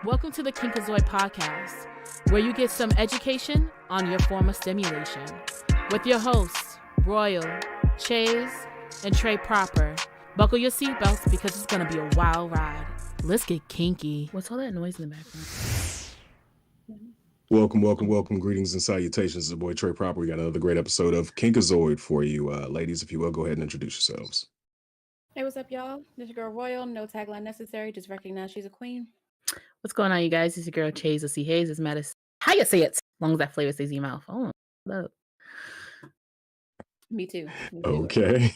Welcome to the Kinkazoid Podcast, where you get some education on your form of stimulation. With your hosts, Royal, Chase, and Trey Proper. Buckle your seatbelts because it's going to be a wild ride. Let's get kinky. What's all that noise in the background? Welcome. Greetings and salutations. It's your boy Trey Proper. We got another great episode of Kinkazoid for you. Ladies, if you will, go ahead and introduce yourselves. Hey, what's up, y'all? This your girl Royal. No tagline necessary. Just recognize she's a queen. What's going on, you guys? It's your girl Chase. C. Hayes. It's Madison. How you say it? As long as that flavor stays in your mouth. Oh, look. Me too. Okay.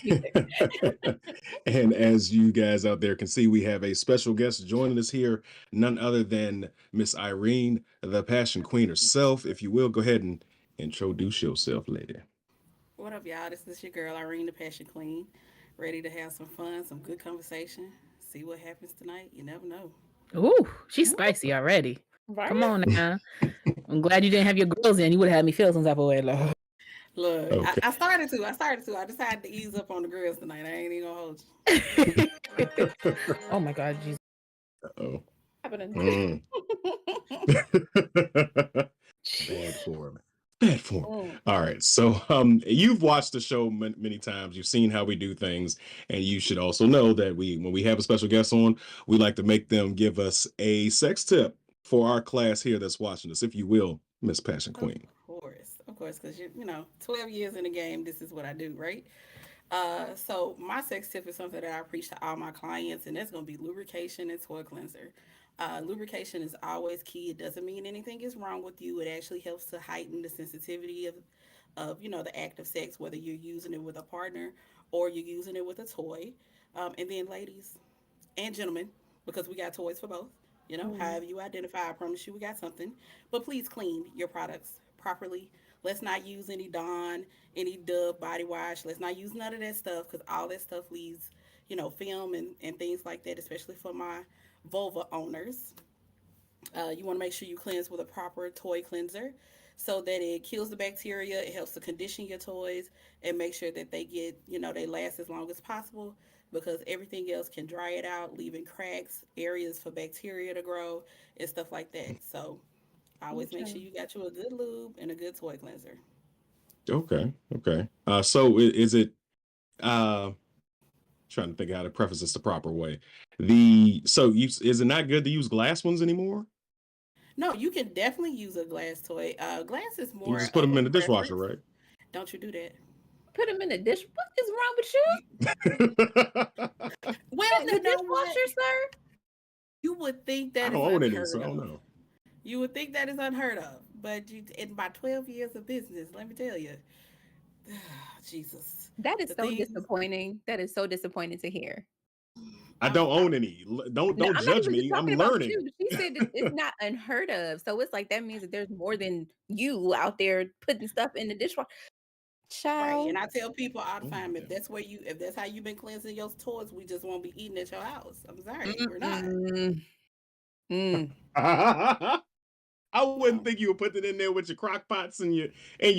And as you guys out there can see, we have a special guest joining us here, none other than Miss Irene, the Passion Queen herself. If you will, go ahead and introduce yourself, lady. What up, y'all? This is your girl Irene, the Passion Queen. Ready to have some fun, some good conversation. See what happens tonight. You never know. Ooh, she's spicy already. Right? Come on now. I'm glad you didn't have your girls in. You would have had me feel some type of way, love. Look, okay. I started to. I decided to ease up on the girls tonight. I ain't even gonna hold you. Oh my God, Jesus. Uh-oh. Happening. Bad form. All right. So you've watched the show many times. You've seen how we do things. And you should also know that when we have a special guest on, we like to make them give us a sex tip for our class here that's watching us, if you will, Miss Passion Queen. Of Of course, because 12 years in the game, this is what I do, right? So my sex tip is something that I preach to all my clients, and that's going to be lubrication and toy cleanser. Lubrication is always key. It doesn't mean anything is wrong with you. It actually helps to heighten the sensitivity of the act of sex, whether you're using it with a partner or you're using it with a toy. And then, ladies and gentlemen, because we got toys for both. Mm. However you identify, I promise you we got something. But please clean your products properly. Let's not use any Dawn, any Dove body wash. Let's not use none of that stuff because all that stuff leaves, film and things like that, especially for my vulva owners. You want to make sure you cleanse with a proper toy cleanser so that it kills the bacteria. It helps to condition your toys and make sure that they last as long as possible because everything else can dry it out, leaving cracks, areas for bacteria to grow, and stuff like that. So always make sure Okay. you got you a good lube and a good toy cleanser. Okay. Okay. So is it uh trying to think how to preface this the proper way. Is it not good to use glass ones anymore? No, you can definitely use a glass toy. Glass is You more just put of them a in the dishwasher, preference. right? Don't you do that? Put them in the dish. What is wrong with you? You, In well, the you know what? dishwasher, sir? You would think I that don't is own any, so unheard I don't of. know. You would think that is unheard of. But in my 12 years of business, let me tell you, Jesus, That is the so things. disappointing. That is so disappointing to hear. I I'm, don't I'm own any. Don't No, don't I'm not judge even just me. I'm talking about learning. you. She said that it's not unheard of. So it's like that means that there's more than you out there putting stuff in the dishwasher. right. Child. And I tell people all the Oh, time, yeah. if that's how you've been cleansing your toys, we just won't be eating at your house. I'm sorry, we're not. Mm-mm. Mm. I wouldn't No. think you would put it in there with your crock pots and your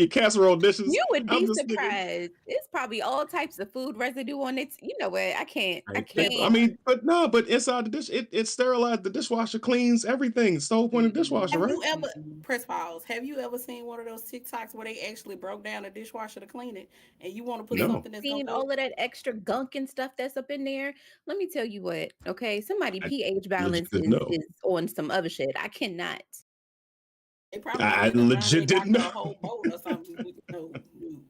casserole dishes. You would I'm be just thinking, surprised. It's probably all types of food residue on it. You know what? I can't. I right, paper. I can't. mean, but no, but inside the dish, it sterilized. The dishwasher cleans everything. It's the whole point of the dishwasher, Have right? you ever press pause? Have you ever seen one of those TikToks where they actually broke down a dishwasher to clean it, and you want to put No, something that's gonna Seen go? all of that extra gunk and stuff that's up in there. Let me tell you what, okay? Somebody I pH balance legit didn't know. is on some other shit. I cannot. They probably I did. They probably legit didn't knocked know. a whole bowl or something. No, no.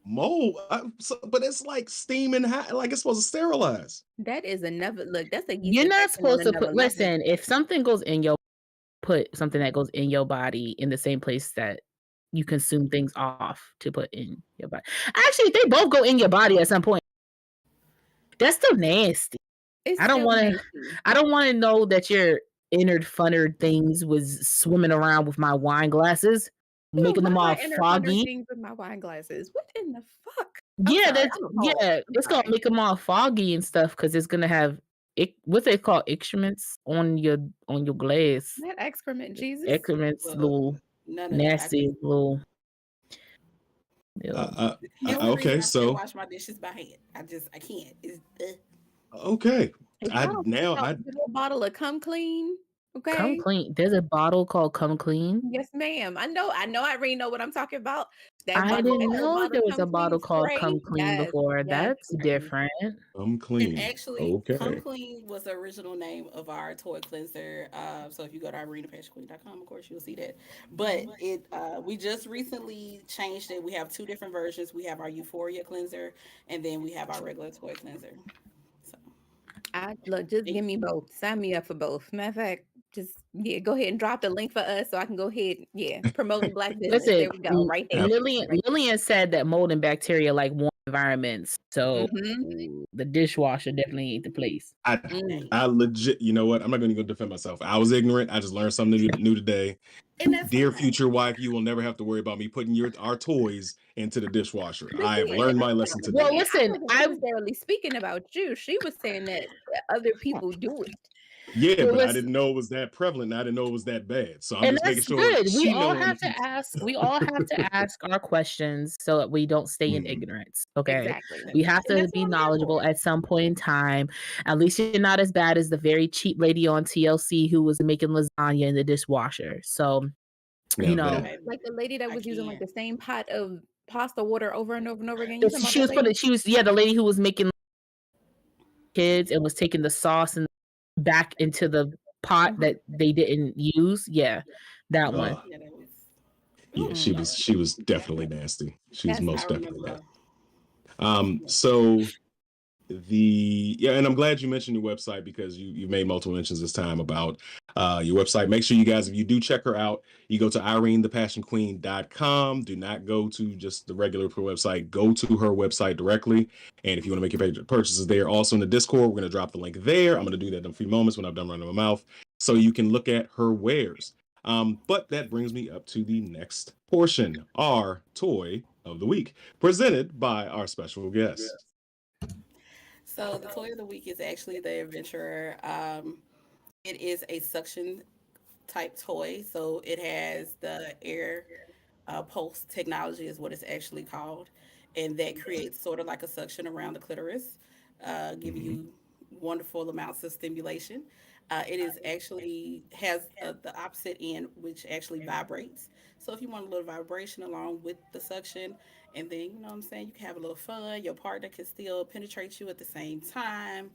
Mold, but it's like steaming hot, like it's supposed to sterilize. That is another look. That's a yeast You're not infection on supposed to another put, level. listen, if something goes in your, put something that goes in your body in the same place that you consume things off to put in your body. Actually, they both go in your body at some point. That's still nasty. It's I don't still want to. nasty. I don't want to know that your inner funnered things was swimming around with my wine glasses, Dude, making why them all my inner thunder foggy. things with my wine glasses? What in the fuck? I'm Yeah, sorry. that's I'm appalled. yeah. I'm It's gonna sorry. make them all foggy and stuff because it's gonna have what they call excrements on your glass. That excrement, Jesus. Excrements, Look, little none of that. nasty little. The only reason Okay, I still so wash my dishes by hand. I can't. It's okay, If I y'all don't put now out I a little bottle of come clean, Come okay? Clean. There's a bottle called Come Clean. Yes, ma'am. I already know what I'm talking about. That I bottle, that didn't little know bottle there of was come a clean bottle called spray. Come Clean Yes, before. yes, That's honey. different. I'm And clean. actually, Come Okay. Clean was the original name of our toy cleanser. So if you go to arenapassionqueen.com, of course, you'll see that. But we just recently changed it. We have two different versions. We have our Euphoria cleanser, and then we have our regular toy cleanser. So, I look, just and give me both. Sign me up for both. Matter of fact, just go ahead and drop the link for us so I can go ahead. Yeah, promoting black business. Listen, There we go. Right there. Right. Lillian said that mold and bacteria like warm environments. So Mm-hmm. the dishwasher definitely ain't the place. I Mm. hey, I legit, you know what? I'm not going to go defend myself. I was ignorant. I just learned something new today. and that's Dear fine. future wife, you will never have to worry about me putting our toys into the dishwasher. But I have see, and learned my that's what lesson I was Well, today. saying. I listen, wasn't I necessarily speaking about you. She was saying that other people do it. Yeah, well, but I listen, didn't know it was that prevalent. I didn't know it was that bad. So I'm and just making that's sure good. We she all know in the have to future. ask. We all have to ask our questions so that we don't stay in Mhm. ignorance. Okay, Exactly. we have And to that's what be I'm here knowledgeable for. at some point in time. At least you're not as bad as the very cheap lady on TLC who was making lasagna in the dishwasher. So you Now know, that Baby, Like the lady that I was using like can't. the same pot of pasta water over and over and over again. You talking about she that was putting. lady? She was the lady who was making kids and was taking the sauce and back into the pot Mhm. that they didn't use. Yeah, that one. uh Yeah, that was. Yeah, Oh, she was definitely nasty. She was That's I most remember definitely her. nasty. So and I'm glad you mentioned your website because you made multiple mentions this time about your website. Make sure you guys, if you do check her out, you go to IreneThePassionQueen.com. Do not go to just the regular website. Go to her website directly. And if you want to make your purchases there, also in the Discord, we're going to drop the link there. I'm going to do that in a few moments when I've done running my mouth, so you can look at her wares. But that brings me up to the next portion, our toy of the week, presented by our special guest. So the toy of the week is actually the Adventurer. It is a suction type toy, so it has the air pulse technology is what it's actually called, and that creates sort of like a suction around the clitoris, giving Mhm. you wonderful amounts of stimulation. It is actually has the opposite end, which actually vibrates. So if you want a little vibration along with the suction, and then you know what I'm saying, you can have a little fun. Your partner can still penetrate you at the same time.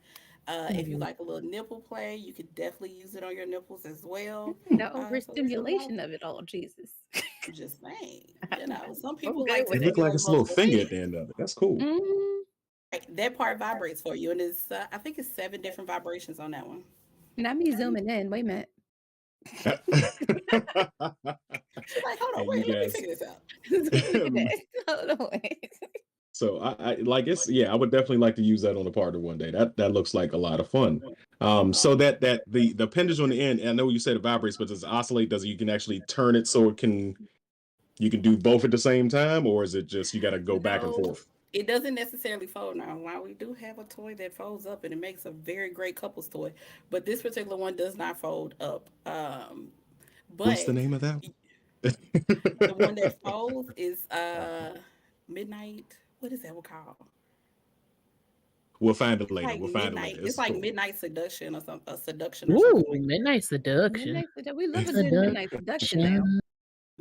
If you Mhm. like a little nipple play, you could definitely use it on your nipples as well. the So there's a lot of overstimulation of it all, Jesus. just saying, some I'm people good like to with It it. looked like stimulate it's a little multiple finger at the things. end of it. That's cool. Mm, Right, that part vibrates for you, and it's I think it's 7 different vibrations on that one. not me zooming in. Wait a minute. She's like, hold on, And you wait, let me guys, figure this out. Look at that. Hold on. so I like it's I would definitely like to use that on the partner one day. That looks like a lot of fun. So that the appendage on the end, I know you said it vibrates, but does it oscillate? Does it, you can actually turn it so it can you can do both at the same time, or is it just you got to go back and No, forth? it doesn't necessarily fold now. While we do have a toy that folds up and it makes a very great couples toy, but this particular one does not fold up. What's the But name of that? the one that folds is midnight. What is that one called? We'll find it It's later. like We'll find it later. midnight. It's It's like cool. midnight seduction or some a seduction or Ooh, something like that. midnight seduction. We love a good midnight seduction now. Seduction.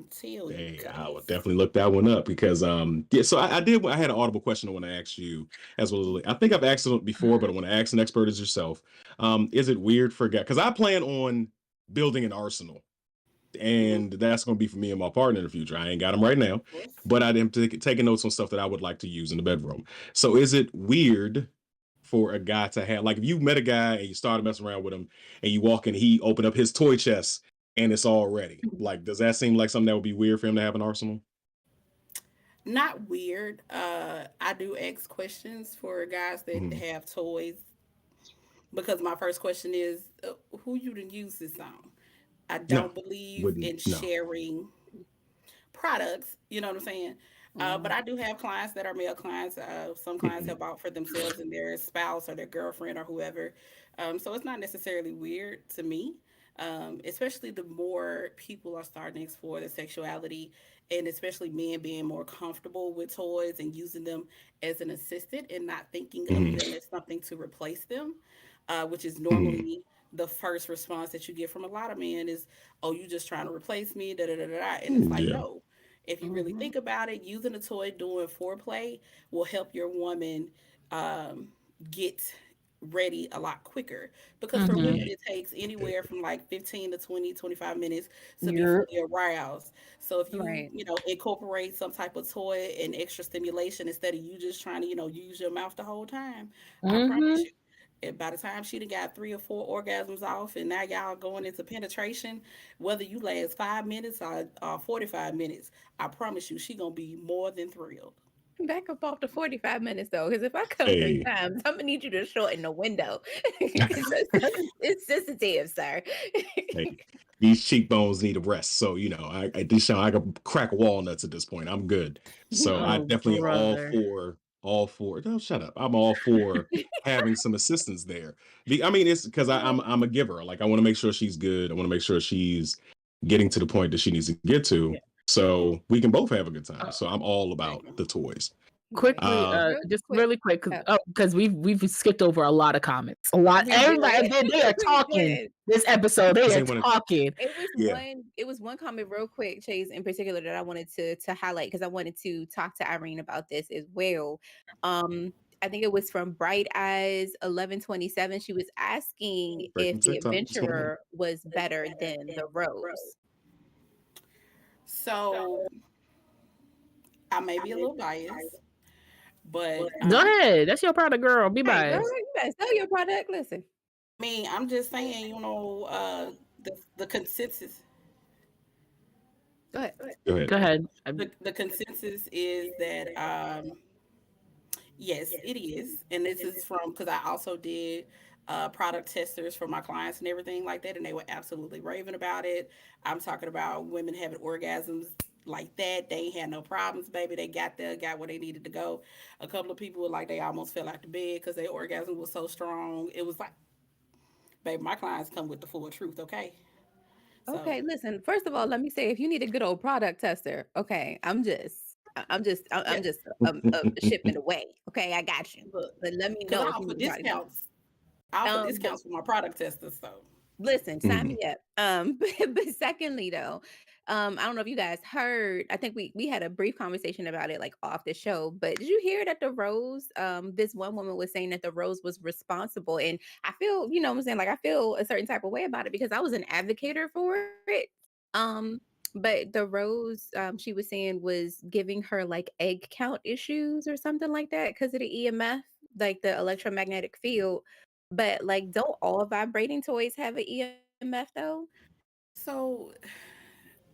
Tell you Hey, I would guys. definitely look that one up because so I had an audible question I want to ask you as well. I think I've asked it before, but I want to ask an expert as yourself. Is it weird for guys? Because I plan on building an arsenal, Mm-hmm. and that's going to be for me and my partner in the future. I ain't got them right now, Of course. but I am taking notes on stuff that I would like to use in the bedroom. So is it weird for a guy to have, like, if you met a guy and you started messing around with him and you walk in, he opened up his toy chest and it's all ready? Like, does that seem like something that would be weird for him to have an arsenal? Not weird. I do ask questions for guys that Mhm. have toys because my first question is, who you done use this on? I No, don't believe wouldn't. in No. sharing products. You know what I'm saying? But Mm, I do have clients that are male clients. Some clients Mhm. have bought for themselves and their spouse or their girlfriend or whoever. So it's not necessarily weird to me. Especially the more people are starting to explore their sexuality, and especially men being more comfortable with toys and using them as an assistant and not thinking of Mhm. them as something to replace them, which is Mhm. normally the first response that you get from a lot of men is, "Oh, you just trying to replace me?" Da da da da. Da. And it's like, Yeah. no. If you really mhm, think about it, using a toy doing foreplay will help your woman um, get ready a lot quicker. Because for Mm-hmm. women, Mhm. it takes anywhere from like 15 to 20, 25 minutes to be You're fully aroused. So if right. incorporate some type of toy and extra stimulation instead of you just trying to, use your mouth the whole time, I mm-hmm. promise you. And by the time she done got 3 or 4 orgasms off, and now y'all going into penetration, whether you last 5 minutes or 45 minutes, I promise you, she gonna be more than thrilled. Back up off the 45 minutes though, because if I come three Hey, times, I'm gonna need you to shorten the window. It's sensitive, sir. hey, these cheekbones need a rest. So, I could crack walnuts at this point. I'm good. So I Oh, definitely am brother. all for, no, shut up. I'm all for having some assistance there. I mean, it's because I'm a giver. Like, I want to make sure she's good. I want to make sure she's getting to the point that she needs to get to. So we can both have a good time. So I'm all There you about go. the toys. Right. Quickly, Uh, Real just quick. really quick, Oh, because we've skipped over a lot of comments. A lot. we Everybody, did. they are We talking did. this episode. They because are they want to, talking. yeah. It was one comment real quick, Chase, in particular that I wanted to highlight because I wanted to talk to Irene about this as well. Um, I think it was from Bright Eyes 1127. She was asking Straight from if the TikTok. What's going on? adventurer was better than the rose. So I may be a little biased, but Go ahead. That's your product, girl. Be Hey, girl, biased. you better sell your product. Listen. I mean, I'm just saying, the consensus. Go ahead. Go ahead. Go ahead. The consensus is that yes, it is, and this is from because I also did product testers for my clients and everything like that, and they were absolutely raving about it. I'm talking about women having orgasms like that. They ain't had no problems, baby. They got there, got where they needed to go. A couple of people were like they almost fell out the bed because their orgasm was so strong. It was like, baby, my clients come with the full truth, okay? So Okay, listen. First of all, let me say, if you need a good old product tester, okay, I'm yeah, just a shipment away. Okay, I got you. look, But let me because know if you need somebody. I offer But discounts for my product testers. So listen, sign Mhm. me up. But secondly, though, I don't know if you guys heard. I think we had a brief conversation about it, like off the show. But did you hear that the Rose? This one woman was saying that the Rose was responsible, and I feel, what I'm saying, like I feel a certain type of way about it because I was an advocator for it. Um, but the Rose, she was saying was giving her like egg count issues or something like that because of the EMF, like the electromagnetic field. But like, don't all vibrating toys have an EMF though? so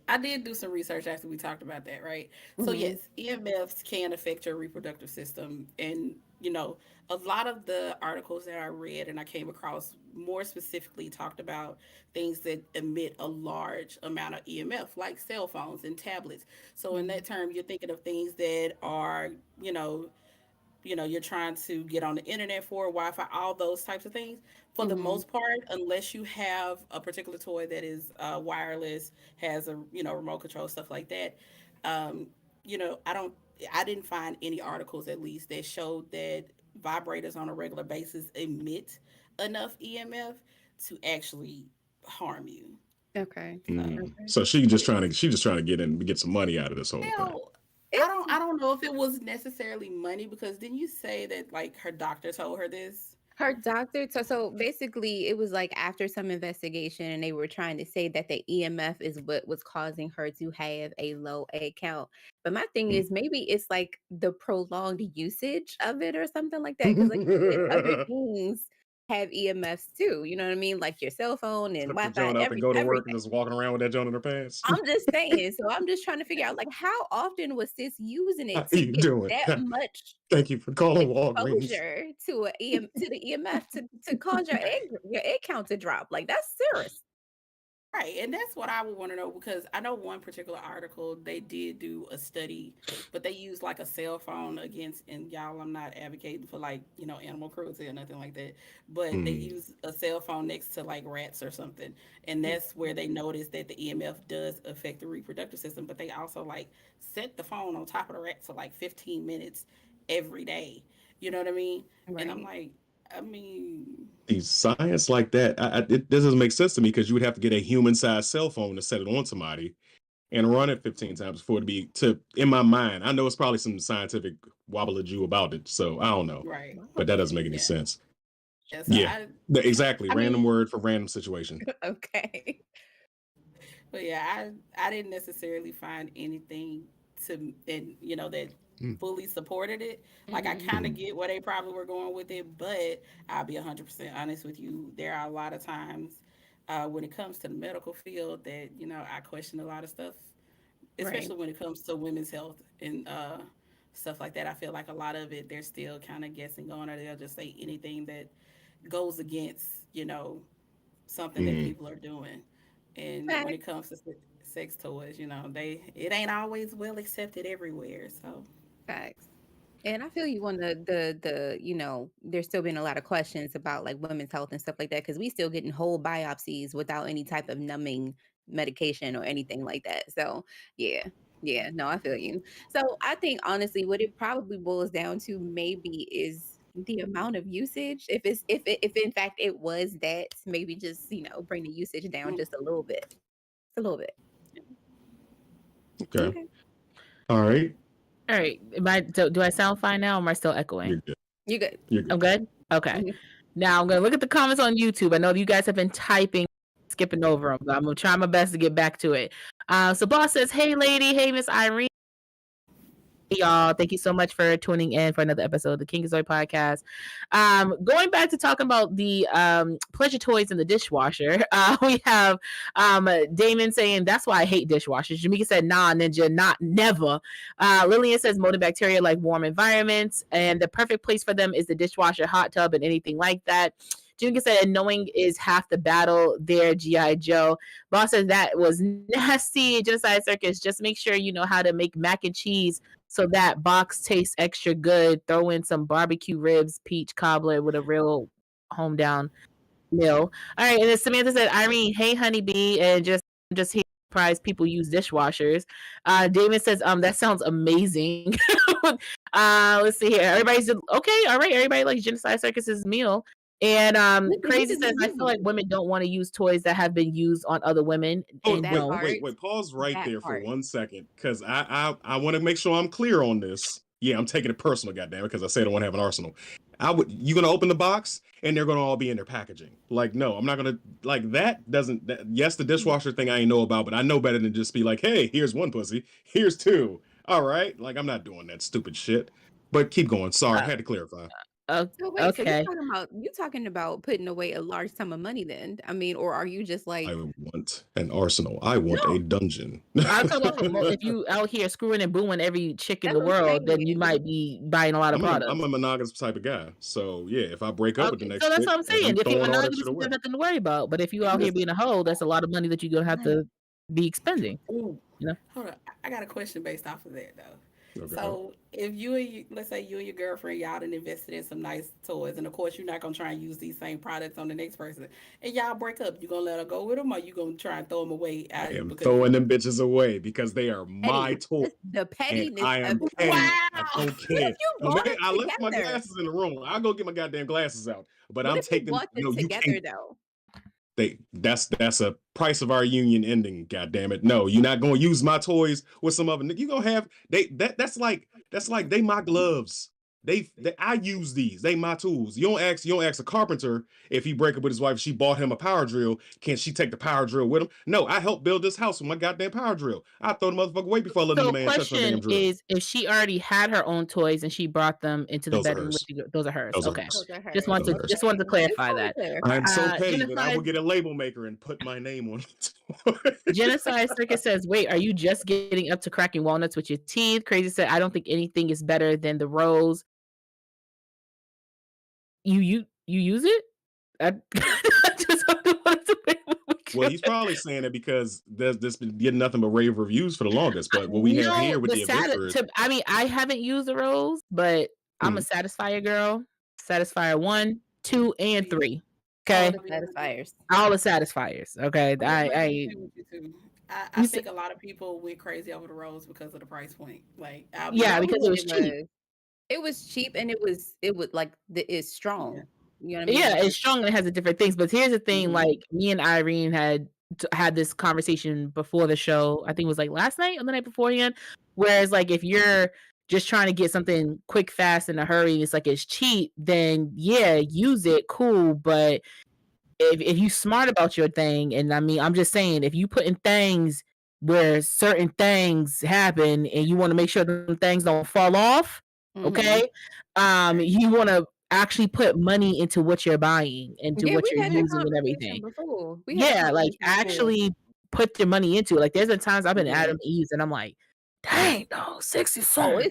I did do some research after we talked about that, right? So Hmm. yes, EMFs can affect your reproductive system, and a lot of the articles that I read and I came across more specifically talked about things that emit a large amount of EMF, like cell phones and tablets. So in that term, you're thinking of things that are, you know, you're trying to get on the internet for Wi-Fi, all those types of things. For the Hmm. most part, unless you have a particular toy that is wireless, has a remote control, stuff like that. Um, I don't. I didn't find any articles, at least, that showed that vibrators on a regular basis emit enough EMF to actually harm you. Okay. So, Mm. Okay. So she just trying to get some money out of this whole thing. well, It's I don't know if it was necessarily money because didn't you say that like her doctor told her this? her doctor. So basically, it was like after some investigation, and they were trying to say that the EMF is what was causing her to have a low egg count. But my thing is, maybe it's like the prolonged usage of it or something like that. Because, like you said, other Mm. things have EMFs too. You know what I mean? Like your cell phone and Took the Wi-Fi, joint out to go to work and everything. just walking around with that joint in her pants. I'm just saying. So I'm just trying to figure out, like, how often was sis using How it to you get doing? that much Thank you for calling Walgreens. exposure to to the EMF to cause your egg count to drop? Like, that's serious. Right, and that's what I would want to know because I know one particular article they did do a study, but they used like a cell phone against, and y'all, I'm not advocating for like animal cruelty or nothing like that, but they Mm. used a cell phone next to like rats or something, and that's where they noticed that the EMF does affect the reproductive system. But they also like set the phone on top of the rat for like 15 minutes every day. You know what I mean? And I'm Right. like, I mean, The science like that, it doesn't make sense to me because you would have to get a human-sized cell phone to set it on somebody and run it 15 times before in my mind. I know it's probably some scientific wobbly about it, so I don't know, right, but that doesn't make any yeah, sense. yeah. So Yeah, exactly. I Random mean, word for random situation. Okay. but yeah, I didn't necessarily find anything and that Mm. fully supported it. Like I Hmm. kind of Mhm. get where they probably were going with it, but I'll be 100% honest with you. There are a lot of times when it comes to the medical field that I question a lot of stuff, Right. especially when it comes to women's health and stuff like that. I feel like a lot of it they're still kind of guessing on, or they'll just say anything that goes against something that Mm. people are doing. And when Facts. it comes to sex toys, it ain't always well accepted everywhere. So Facts. And I feel you on the there's still been a lot of questions about like women's health and stuff like that because we still getting whole biopsies without any type of numbing medication or anything like that. So yeah, yeah, no, I feel you. So I think honestly, what it probably boils down to maybe is the amount of usage. If in fact it was that, maybe just bring the usage down mm, just a little bit, a little bit. Okay. Okay, All right. All right. Do I sound fine now or am I still You're echoing? good. you good. You're I'm good. good? Okay. Mhm. Now I'm going to look at the comments on YouTube. I know you guys have been typing, skipping over them, but I'm going to try my best to get back to it. So boss says, hey lady, hey Miss Irene. Hey, y'all, thank you so much for tuning in for another episode of the King Zoe podcast. Going back to talking about the pleasure toys in the dishwasher, we have Damon saying that's why I hate dishwashers. Jamaica said nah, ninja, not never. Lillian says mold bacteria like warm environments, and the perfect place for them is the dishwasher, hot tub, and anything like that. Jamaica said, and knowing is half the battle there, G.I. Joe. Boss says that was nasty. Genocide Circus, just make sure you know how to make mac and cheese so that box tastes extra good. Throw in some barbecue ribs, peach cobbler with a real home down meal. All right, and then Samantha said, Irene, hey honeybee, and just here surprised people use dishwashers. Damon says, that sounds amazing. Let's see here. Everybody's okay, all right, everybody likes Genocide Circus's meal. And Crazy says, I feel like women don't want to use toys that have been used on other women. Oh, And wait. Pause right there for part. 1 second, because I want to make sure I'm clear on this. Yeah, I'm taking it personal, goddammit, because I said I want to have an arsenal. You gonna open the box and they're gonna all be in their packaging. Like, no, I'm not gonna like that. Yes, the dishwasher thing I ain't know about, but I know better than just be like, hey, here's one pussy, here's two. All right, like I'm not doing that stupid shit. But keep going. Sorry, I had to clarify. So wait, so okay. you're talking about putting away a large sum of money then? I mean, or are you just like I want an arsenal. I want a dungeon. I'm talking about if you out here screwing and booing every chick in That's the what I'm world, then you saying. might be buying a lot of products. I'm a monogamous type of guy. So yeah, if I break up with the Okay, next so that's chick, what I'm and saying. If you're throwing all that monogamous, shit you away. have nothing to worry about. But if you out here being a hoe, that's a lot of money that you're gonna have to be expending. Ooh, You know? hold on. I got a question based off of that though. Okay. So if let's say you and your girlfriend, y'all done invested in some nice toys, and of course you're not gonna try and use these same products on the next person, and y'all break up, you gonna let her go with them, or you gonna try and throw them away? I am throwing them bitches away because they are my toys. the pettiness And I am of petty. Wow. I don't What care. if you No, bought man, them I left my together? glasses in the room. I'll go get my goddamn glasses out. But What I'm if you taking bought them no, you together can't. though? That's a price of our union ending. God damn it! No, you're not gonna use my toys with some other. You gonna have that's like they my gloves. I use these. They my tools. You don't ask a carpenter if he break up with his wife. She bought him a power drill. Can she take the power drill with him? No, I helped build this house with my goddamn power drill. I throw the motherfucker away before I let So the man touch my damn question drill. is, if she already had her own toys and she brought them into the Those are bedroom with hers. you, those are hers. Those are Okay. hers. Those are Just hers. want Those to are hers. just wanted to clarify Just that. clarify. I'm so petty that I will Genocide get a label maker and put my name on it. Genocide Circus says, wait, are you just getting up to cracking walnuts with your teeth? Crazy said, I don't think anything is better than the rose. You use it? I just wanted to make Well, he's probably saying it because there's been getting nothing but rave reviews for the longest. But what we have here with the adventurers, I mean, I haven't used the rose, but I'm a Satisfier girl. Satisfier 1, 2, and 3. All Okay, the satisfiers. all the Satisfiers. Okay, I think a lot of people went crazy over the rose because of the price point. Like, yeah, because it was cheap. It was cheap and it was like it's strong. Yeah. You know what I mean? Yeah, Like, it's strong and it has a different things. But here's the thing: like me and Irene had this conversation before the show. I think it was like last night or the night beforehand. Whereas, like, if you're just trying to get something quick, fast, in a hurry, it's like it's cheap. Then yeah, use it, cool. But if you smart about your thing, and I mean, I'm just saying, if you put in things where certain things happen, and you want to make sure them things don't fall off, okay, you want to actually put money into what you're buying, into what you're using and everything. Before. Yeah, like actually put your money into it. Like there's been times I've been Adam Eves and I'm like, dang, dog, $67.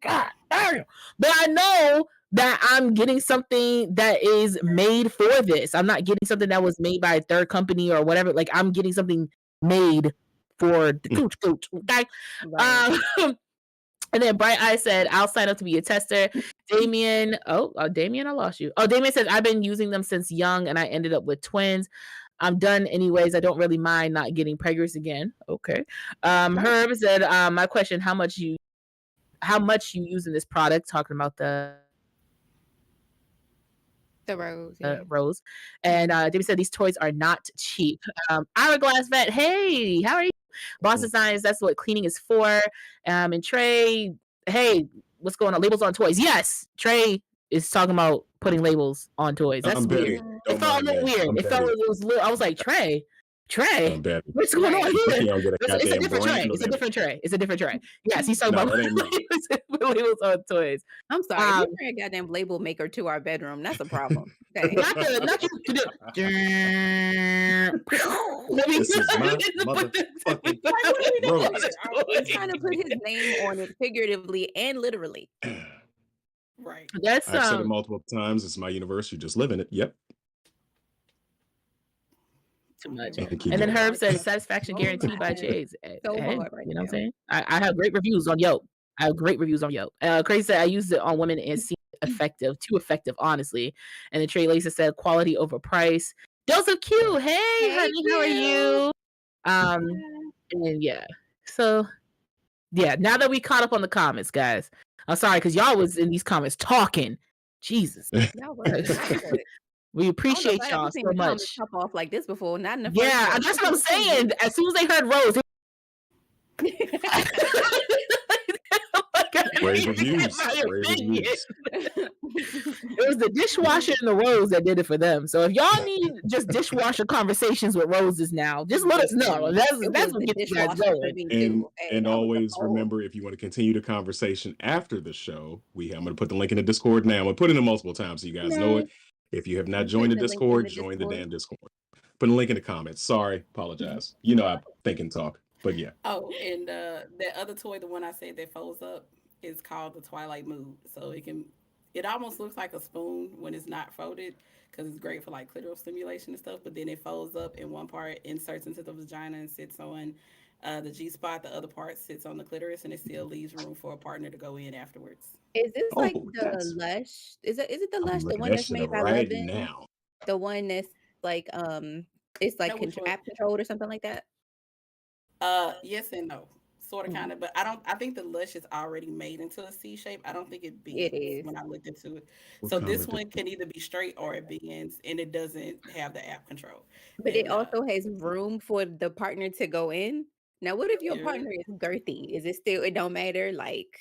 God damn. But I know that I'm getting something that is made for this. I'm not getting something that was made by a third company or whatever. Like I'm getting something made for the cooch. Okay. Right. And then Bright Eye said, I'll sign up to be a tester. Damien, Damien, I lost you. Oh, Damien says, I've been using them since young and I ended up with twins. I'm done anyways. I don't really mind not getting preggers again. Okay. Herb said, my question, how much you using this product? Talking about the rose. Rose. And David said these toys are not cheap. Hourglass Vet, hey, how are you? Boston Science, that's what cleaning is for. And Trey, hey, what's going on? Labels on toys. Yes, Trey is talking about putting labels on toys. That's weird. It felt a little weird. It felt it was. I was like, Trey, Trey, I'm bad. what's going on He here? don't get a It's a goddamn different brand. Trey. No, It's a that different Trey. It's a different Trey. Yes, he's talking no, about that ain't me. labels on toys. I'm sorry. If Um, you bring a goddamn label maker to our bedroom, that's a problem. Okay. not you to do. This is my motherfucking Like, what are we doing rose. here? He's trying to put his name on it figuratively and literally. Right. That's I've said it multiple times. It's my universe. You just live in it. Yep. too much. And keep And then going. Herb said satisfaction Oh guaranteed by my. Chase. So Hey, hard right you know what I'm now. saying? I have great reviews on Yelp. I have great reviews on Yelp. Crazy said I used it on women and it seemed effective, too effective, honestly. And then Trey Lacey said quality over price. Joseph Q, hey, honey, how are you? And yeah, so yeah, now that we caught up on the comments, guys, I'm sorry because y'all was in these comments talking. Jesus, Y'all were. we I don't know appreciate if I ever y'all seen so the comments much. pop off like this before. Not in the Yeah, first. that's what I'm saying. As soon as they heard Rose, Rave reviews. my Rave opinion. reviews. It was the dishwasher and the Rose that did it for them. So if y'all need just dishwasher conversations with Roses now, just let us know. That's It what was the gets you guys dishwasher for going. me And too. Okay, and that was the always whole- remember, if you want to continue the conversation after the show, I'm going to put the link in the Discord now. I'm going to put it in multiple times so you guys know it. If you have not You joined the putting the link in Discord, the join the Discord? damn Discord. Put a link in the comments. Sorry, apologize. You know I think and talk, but yeah. Oh, and that other toy, the one I said that folds up, is called the Twilight Mood. So it almost looks like a spoon when it's not folded because it's great for like clitoral stimulation and stuff. But then it folds up in one part, inserts into the vagina, and sits on the G spot. The other part sits on the clitoris, and it still leaves room for a partner to go in afterwards. Is this like Oh, the that's. Lush? Is it the I'm Lush, the looking one that that's shit made up by right Levin? now. The one that's like it's like Know which one? app controlled or something like that? Yes and no. Sort of, kind of, but I think the Lush is already made into a C shape. I don't think it It bends is. when I looked into it. What So color this did- one can either be straight or it bends, and it doesn't have the app control. But it And also has room for the partner to go in. Now, what if your Yeah. partner is girthy? Is it still? It don't matter. Like,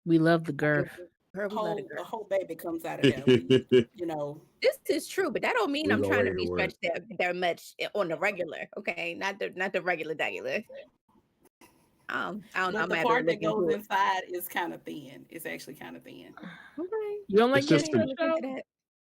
We love the girth. girl, we love the a girl. whole baby comes out of there. You know, This is true, but that don't mean We're I'm gonna trying to wait be a word. stretched that much on the regular. Okay, not the regular. I don't know. but I'm the at part that looking goes to it. inside is kind of thin. It's actually kind of thin. Okay, You don't like It's getting just okay, been. stretched look into out? that.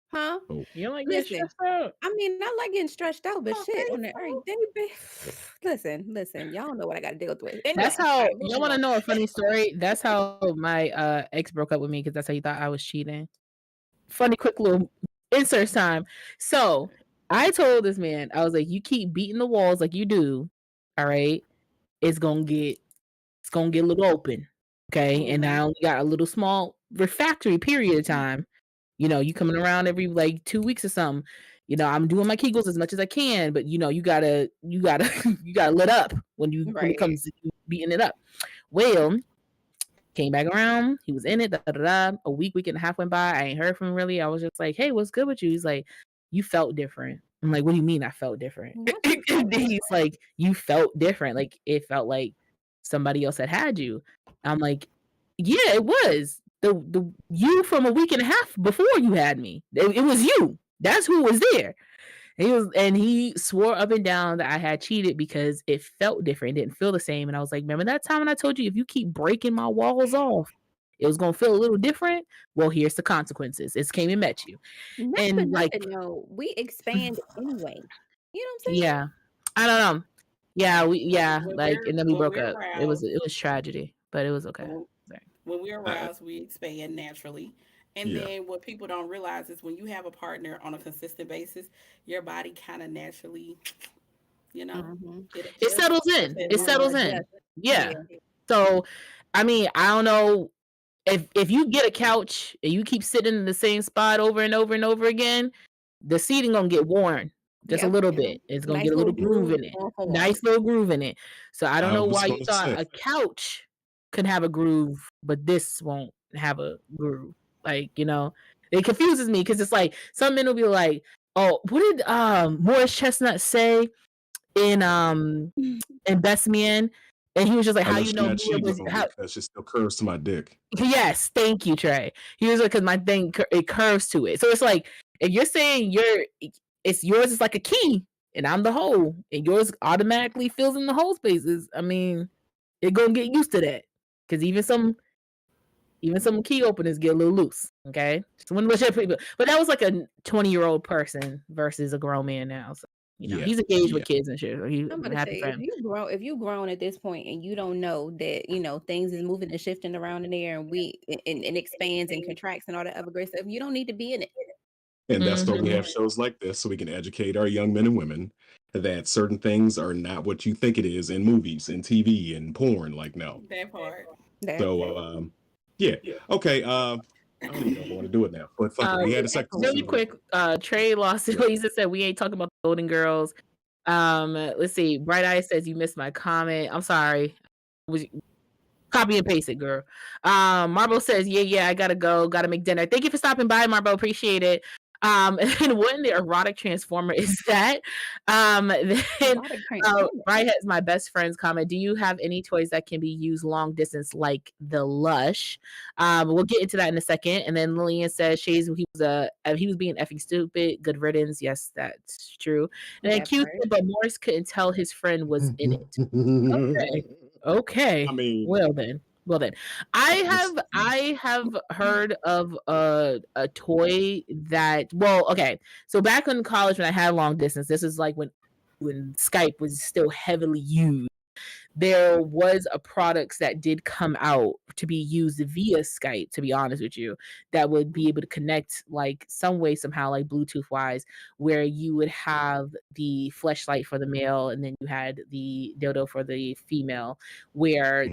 Huh? Oh, You don't like getting Listen, stretched out? I mean, I like getting stretched out, but shit, Okay, on the every day, listen, y'all know what I got to deal with. Anyway, That's all how right, you moving want to on. know a funny story. That's how my ex broke up with me because that's how he thought I was cheating. Funny, quick little insert time. So I told this man, I was like, you keep beating the walls like you do, all right, it's gonna get a little open. Okay. And I only got a little small refractory period of time. You know, you coming around every like 2 weeks or something. You know, I'm doing my Kegels as much as I can, but you know, you gotta you gotta let up when it Right. comes to beating it up. Well, came back around. He was in it. A week and a half went by. I ain't heard from him really. I was just like, "Hey, what's good with you?" He's like, "You felt different." I'm like, "What do you mean I felt different?" What the And then he's like, "You felt different. Like it felt like somebody else had you." I'm like, "Yeah, it was the you from a week and a half before you had me. It was you. That's who was there." He swore up and down that I had cheated because it felt different. It didn't feel the same. And I was like, remember that time when I told you if you keep breaking my walls off, it was gonna feel a little different? Well, here's the consequences. It came and met you. Not And for like, nothing, no, we expand anyway. You know what I'm saying? yeah. I don't know. Yeah, and then we when broke we're up. It was aroused, tragedy, but it was okay. when, Sorry. when we're aroused, we expand naturally. And Yeah. then what people don't realize is when you have a partner on a consistent basis, your body kind of naturally, Mhm. it It adjusts. settles in. It settles in. Adjust. Yeah. So I mean, I don't know. If you get a couch and you keep sitting in the same spot over and over and over again, the seating gonna get worn just a Yep. little bit. It's gonna Nice get a little little groove in groove it. on form. Nice little groove in it. So I don't I know was why you gonna thought say. a couch could have a groove, but this won't have a groove. Like, you know, it confuses me because it's like some men will be like, "Oh, what did Morris Chestnut say in Best Man?" And he was just like, I "How know you she's know not me cheating was on me how?" because she still curves to my dick. Yes, thank you, Trey. He was like, because my thing it curves to it. So it's like if you're saying it's yours is like a key, and I'm the hole, and yours automatically fills in the hole spaces, I mean, it gonna get used to that. Cause even some key openers get a little loose. Okay. Just want to let you people. But that was like a 20-year-old person versus a grown man now. So, Yeah, he's engaged yeah. with kids and shit. So he's I'm gonna happy say for him. if you grown at this point and you don't know that things is moving and shifting around in there and and expands and contracts and all that other great stuff, you don't need to be in it. And that's why we Mhm. have shows like this so we can educate our young men and women that certain things are not what you think it is in movies and TV and porn. Like, no. That part. That So, yeah. Okay. I don't even know if I want to do it now, but fuck it. We had a second Really season. quick, Trey Lost Lisa said we ain't talking about the Golden Girls. Let's see. Bright Eye says you missed my comment. I'm sorry. Was Copy and paste it, girl. Marble says, yeah, I gotta go, gotta make dinner. Thank you for stopping by, Marble. Appreciate it. And what in the erotic transformer is that? Then erotic transformer. Bright has my best friend's comment. Do you have any toys that can be used long distance like the Lush? We'll get into that in a second. And then Lillian says Shays he was being effing stupid. Good riddance. Yes, that's true. And then That Q part. said, but Morris couldn't tell his friend was in it. Okay. Okay. I mean, Well then. Well then. I this, have heard of a toy that okay. So back in college when I had long distance, this is like when Skype was still heavily used. There was a products that did come out to be used via Skype, to be honest with you, that would be able to connect like some way, somehow, like Bluetooth wise, where you would have the fleshlight for the male and then you had the dildo for the female, where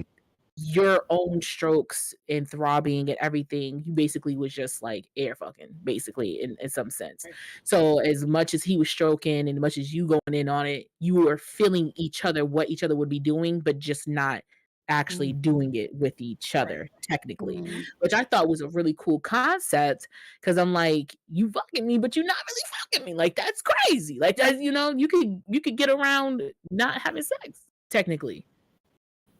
your own strokes and throbbing and everything, you basically was just like air fucking, basically, in some sense. Right. So as much as he was stroking and as much as you going in on it, you were feeling each other, what each other would be doing, but just not actually doing it with each Right. other, technically, Mm. which I thought was a really cool concept because I'm like, you fucking me, but you're not really fucking me. Like, that's crazy. Like, that, you could get around not having sex, technically,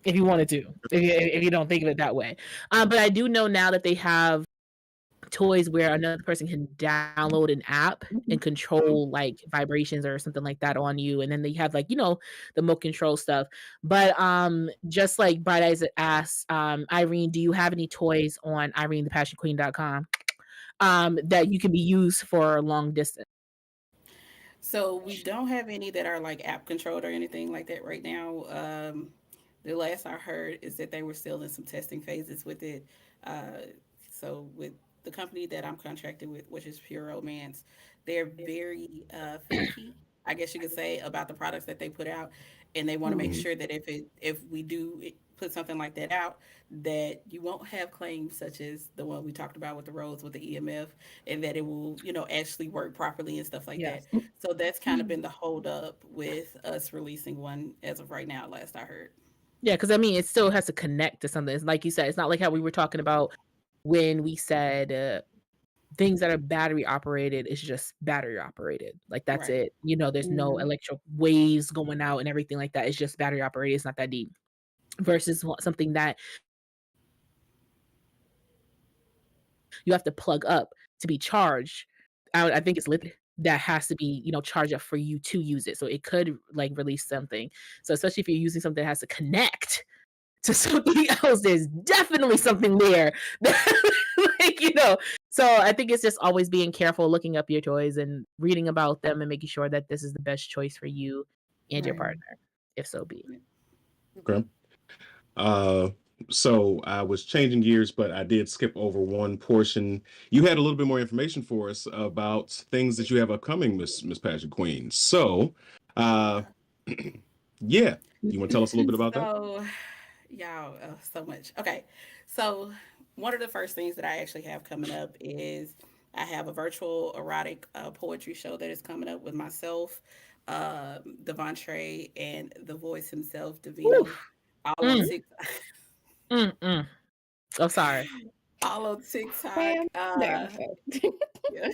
if you wanted to, if you don't think of it that way. But I do know now that they have toys where another person can download an app and control like vibrations or something like that on you, and then they have like the remote control stuff. But just like Bright Eyes asked, Irene, do you have any toys on IreneThePassionQueen.com that you can be used for long distance? So we don't have any that are like app controlled or anything like that right now. The last I heard is that they were still in some testing phases with it. Uh, so with the company that I'm contracted with, which is Pure Romance, they're very finicky, I guess you could say, about the products that they put out, and they want to make sure that if we do put something like that out, that you won't have claims such as the one we talked about with the roads with the EMF, and that it will actually work properly and stuff like that. Yes. So that's kind of been the hold up with us releasing one as of right now, last I heard. Yeah, because I mean, it still has to connect to something. It's like you said, it's not like how we were talking about when we said things that are battery operated is just battery operated. Like that's Right. it. There's no Mhm. electric waves going out and everything like that. It's just battery operated. It's not that deep. Versus something that you have to plug up to be charged. I think it's lithium that has to be charged up for you to use it. So it could like release something. So especially if you're using something that has to connect to something else, there's definitely something there. Like. So I think it's just always being careful, looking up your toys and reading about them and making sure that this is the best choice for you and your Right. partner, if so be. okay. Uh, so I was changing gears, but I did skip over one portion. You had a little bit more information for us about things that you have upcoming, Miss Passion Queen. So, uh, yeah, you want to tell us a little bit about that? So, y'all, so much. Okay. So, one of the first things that I actually have coming up is I have a virtual erotic poetry show that is coming up with myself, Devontre, and the voice himself, Davino, Oof. all on Mm, TikTok. mm. I'm sorry. All on TikTok. Ma'am, there. Yeah.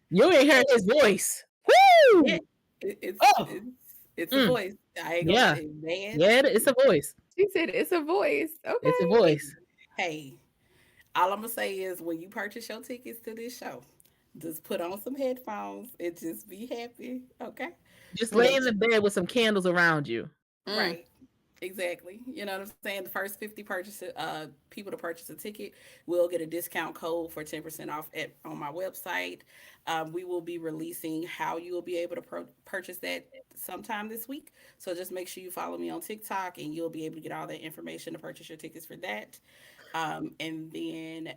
You ain't heard his voice. Yeah. Woo! It, it's Oh, it's it's a mm, voice. I ain't gonna yeah. lie, man. Yeah, it's a voice. She said it's a voice. It's a Okay. voice. Hey, all I'm gonna say is when you purchase your tickets to this show, Just put on some headphones and just be happy. Okay. Just lay But in the bed with some candles around you. Mm. right. Exactly. You know what I'm saying? The first 50 people to purchase a ticket will get a discount code for 10% off on my website. We will be releasing how you will be able to purchase that sometime this week. So just make sure you follow me on TikTok and you'll be able to get all that information to purchase your tickets for that. And then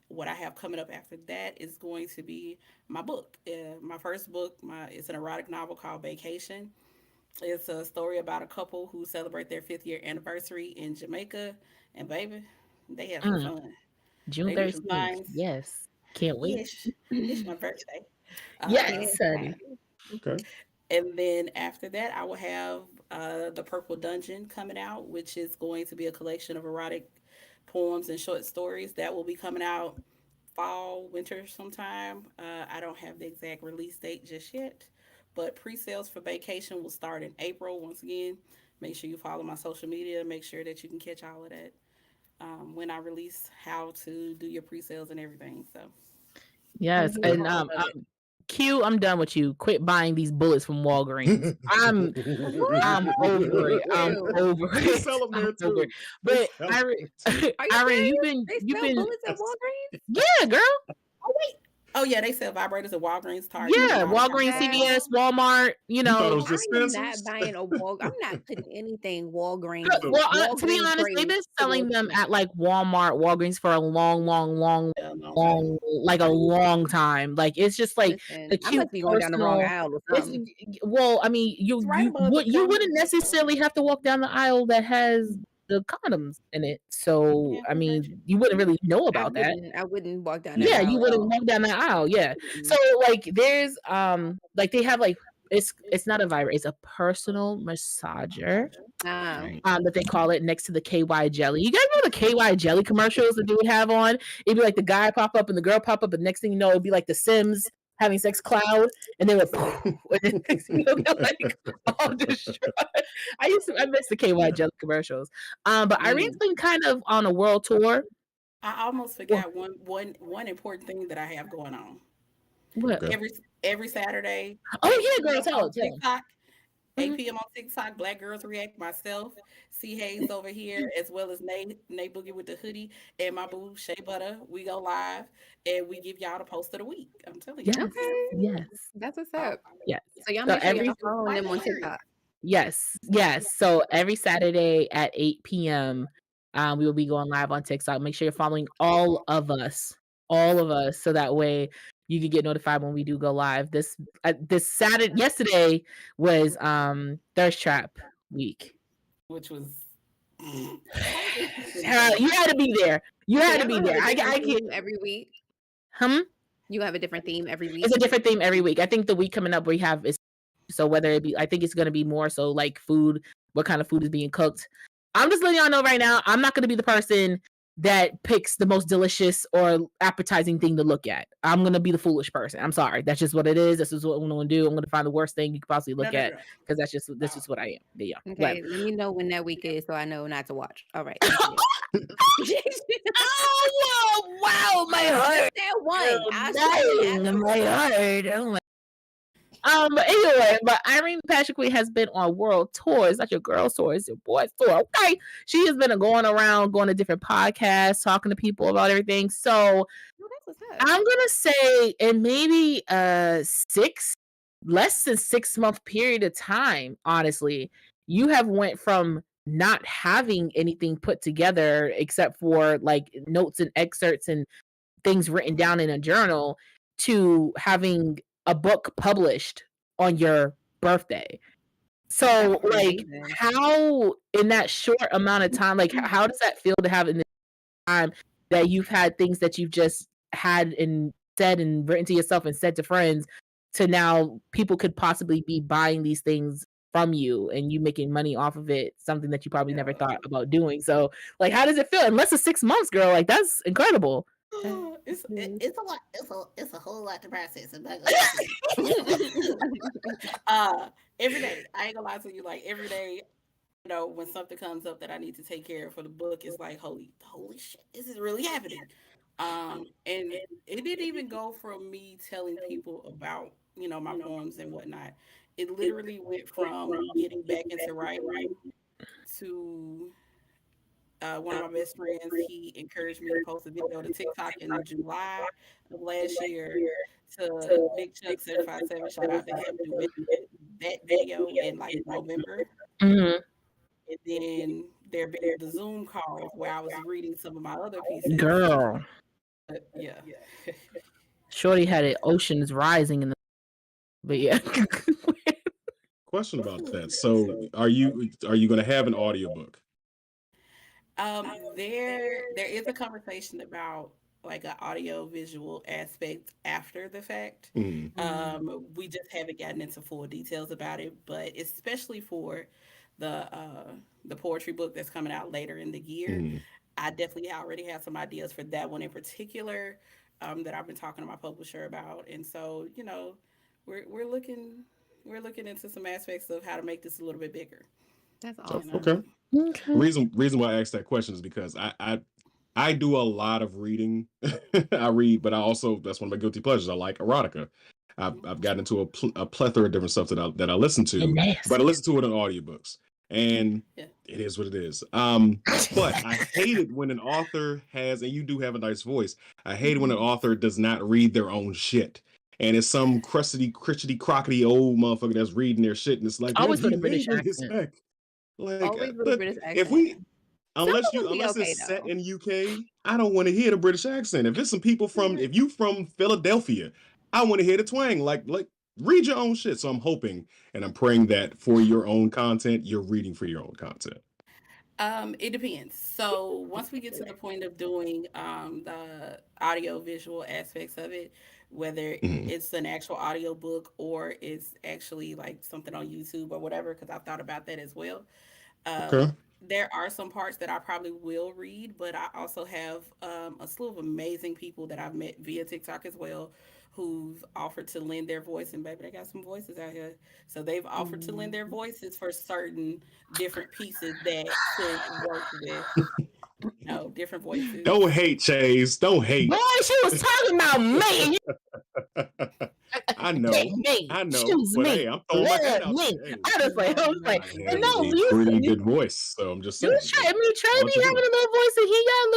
what I have coming up after that is going to be my book. My first book, it's an erotic novel called Vacation. It's a story about a couple who celebrate their 5th year anniversary in Jamaica, and baby, they have some Mm, fun. June They do some 13th. things. Yes. Can't wait. Yes, it's my birthday. Yes, Um, honey. Okay. and then after that, I will have the Purple Dungeon coming out, which is going to be a collection of erotic poems and short stories that will be coming out fall, winter sometime. I don't have the exact release date just yet, but pre-sales for Vacation will start in April. Once again, make sure you follow my social media. Make sure that you can catch all of that when I release how to do your pre-sales and everything. So Yes, and Love it. Q, I'm done with you. Quit buying these bullets from Walgreens. I'm What? over it. I'm Ew. over They it. sell them I'm there over it. too. They But sell them there too. Are you Irene, serious? They you've sell been, bullets at Yes. Walgreens? yeah, girl. oh wait, oh yeah, they sell vibrators at Walgreens, Target, and Yeah, all that kind of Walgreens, stuff. CVS, Child, Walmart. You You thought it know, was I just am not Spencer's? buying a Wal. I'm not putting anything Walgreens So well, to be Walgreens honest, they've grade been to those selling them people. at like Walmart, Walgreens for a long, long, long, Yeah, a long time. long, like a long time. Like it's just like the Listen, I cute must be going down the wrong personal. aisle or It's something. well, I mean, It's right above the you counter. wouldn't necessarily have to walk down the aisle that has the condoms in it. So Yeah, I we got mean, you. you wouldn't really know I about that. wouldn't. I wouldn't walk down that Yeah, you aisle at wouldn't all. walk down that aisle. Yeah. So Mm-mm. like there's like they have like it's not a vibrator, it's a personal massager Ah, Right. that they call it next to the KY jelly. You guys know the KY jelly commercials that they would have on? It'd be like the guy pop up and the girl pop up, and next thing you know, it'd be like the Sims having sex cloud, and they would poof, and then next thing you know, they're like all destroyed. I miss the KY jelly commercials. But Irene's mm. been kind of on a world tour. I almost Well, forgot one important thing that I have going on. what? okay. Every Saturday, Oh 8 yeah, girl, p.m. tell on it, tell TikTok. it. 8 p.m. on TikTok, Black Girls React, myself, C Hayes over here, as well as Nate Boogie with the hoodie, and my boo Shea Butter. We go live and we give y'all the post of the week. I'm telling y'all. Yes, Okay, yes, that's what's Uh, up. yes. So y'all So make sure every y'all it's following quite them on hilarious. TikTok. Yes, yes. So every Saturday at 8 p.m., we will be going live on TikTok. Make sure you're following all of us, so that way you can get notified when we do go live. This Saturday, yesterday was Thirst Trap week. Which was quite interesting for You me. had to be there. You So had to y'all be gonna have there. a different I can't. theme every week. Hmm? You have a different theme every It's week. a different theme every week. I think the week coming up we have is so whether it be I think it's gonna be more so like food, what kind of food is being cooked. I'm just letting y'all know right now, I'm not gonna be the person that picks the most delicious or appetizing thing to look at. I'm gonna be the foolish person. I'm sorry. That's just what it is. This is what I'm gonna do. I'm gonna find the worst thing you could possibly No, look no, at no. because that's just what I am. But yeah, Okay, whatever. let me know when that week is so I know not to watch. All right, continue. Oh wow, my Just heart that one. I should only ask dying, for my one. heart. Oh my but anyway, but Irene Patrick Queen has been on world tours. Not your girl tour, it's your boy's tour. Okay. She has been going around, going to different podcasts, talking to people about everything. So No, that's what's up. I'm gonna say in maybe less than 6 month period of time, honestly, you have went from not having anything put together except for like notes and excerpts and things written down in a journal to having a book published on your birthday. That's So, like, amazing. how in that short amount of time, like, how does that feel to have in this time that you've had things that you've just had and said and written to yourself and said to friends to now people could possibly be buying these things from you and you making money off of it, something that you probably never Yeah. thought about doing. So, like, how does it feel? In less than 6 months, girl, like, that's incredible. It's a lot. It's a whole lot to process. I'm not gonna lie to you. Every day, I ain't gonna lie to you. Like every day, when something comes up that I need to take care of for the book, it's like holy shit, this is really happening. And it didn't even go from me telling people about, my poems and whatnot. It literally went from getting back into writing to one of my best friends. He encouraged me to post a video to TikTok in July of last year to Big Chuck 757. Shout out to him. That video in like November. Mhm. And then there been the Zoom calls where I was reading some of my other pieces. Girl, But yeah. Shorty had it. Oceans rising in the. But yeah. Question about that. So are you going to have an audiobook? There is a conversation about like an audio visual aspect after the fact. Mm, We just haven't gotten into full details about it, but especially for the uh the poetry book that's coming out later in the year, mm. I definitely already have some ideas for that one in particular, that I've been talking to my publisher about. And so, we're looking into some aspects of how to make this a little bit bigger. That's Oh, You know. okay. awesome. The Okay. reason why I asked that question is because I do a lot of reading. I read, but I also, that's one of my guilty pleasures. I like erotica. I've gotten into a plethora of different stuff that I listen And to, but I nasty. listen to it in audiobooks, and Yeah. it is what it is. But I hate it when an author has, and you do have a nice voice. I hate it when an Mhm. author does not read their own shit. And it's some crusty, crotchety, crockety old motherfucker that's reading their shit, and it's like, man, Always with he a British made me this accent. back. Like, Always with a but British if accent. we, Some unless of you, them be unless okay it's set though. in UK, I don't want to hear the British accent. If it's some people from, Right. if you from Philadelphia, I want to hear the twang. Like, read your own shit. So I'm hoping and I'm praying that for your own content, you're reading for your own content. It depends. So once we get to the point of doing the audio visual aspects of it, whether Mhm. it's an actual audio book or it's actually like something on YouTube or whatever, because I've thought about that as well. Um, Okay. there are some parts that I probably will read, but I also have a slew of amazing people that I've met via TikTok as well, who've offered to lend their voice. And baby, they got some voices out here, so they've offered to lend their Mhm. voices for certain different pieces that could work with, different voices. Don't hate, Chase. Don't Boy, hate. she was talking about me. And I you picked know. me. I know. Choose But me. hey, I'm throwing my hat Love out there. me. Hey, I was like, I and have no, a pretty good voice. So I'm just you saying, try. I mean, Trey I'll let be you having know. a little voice, and he got a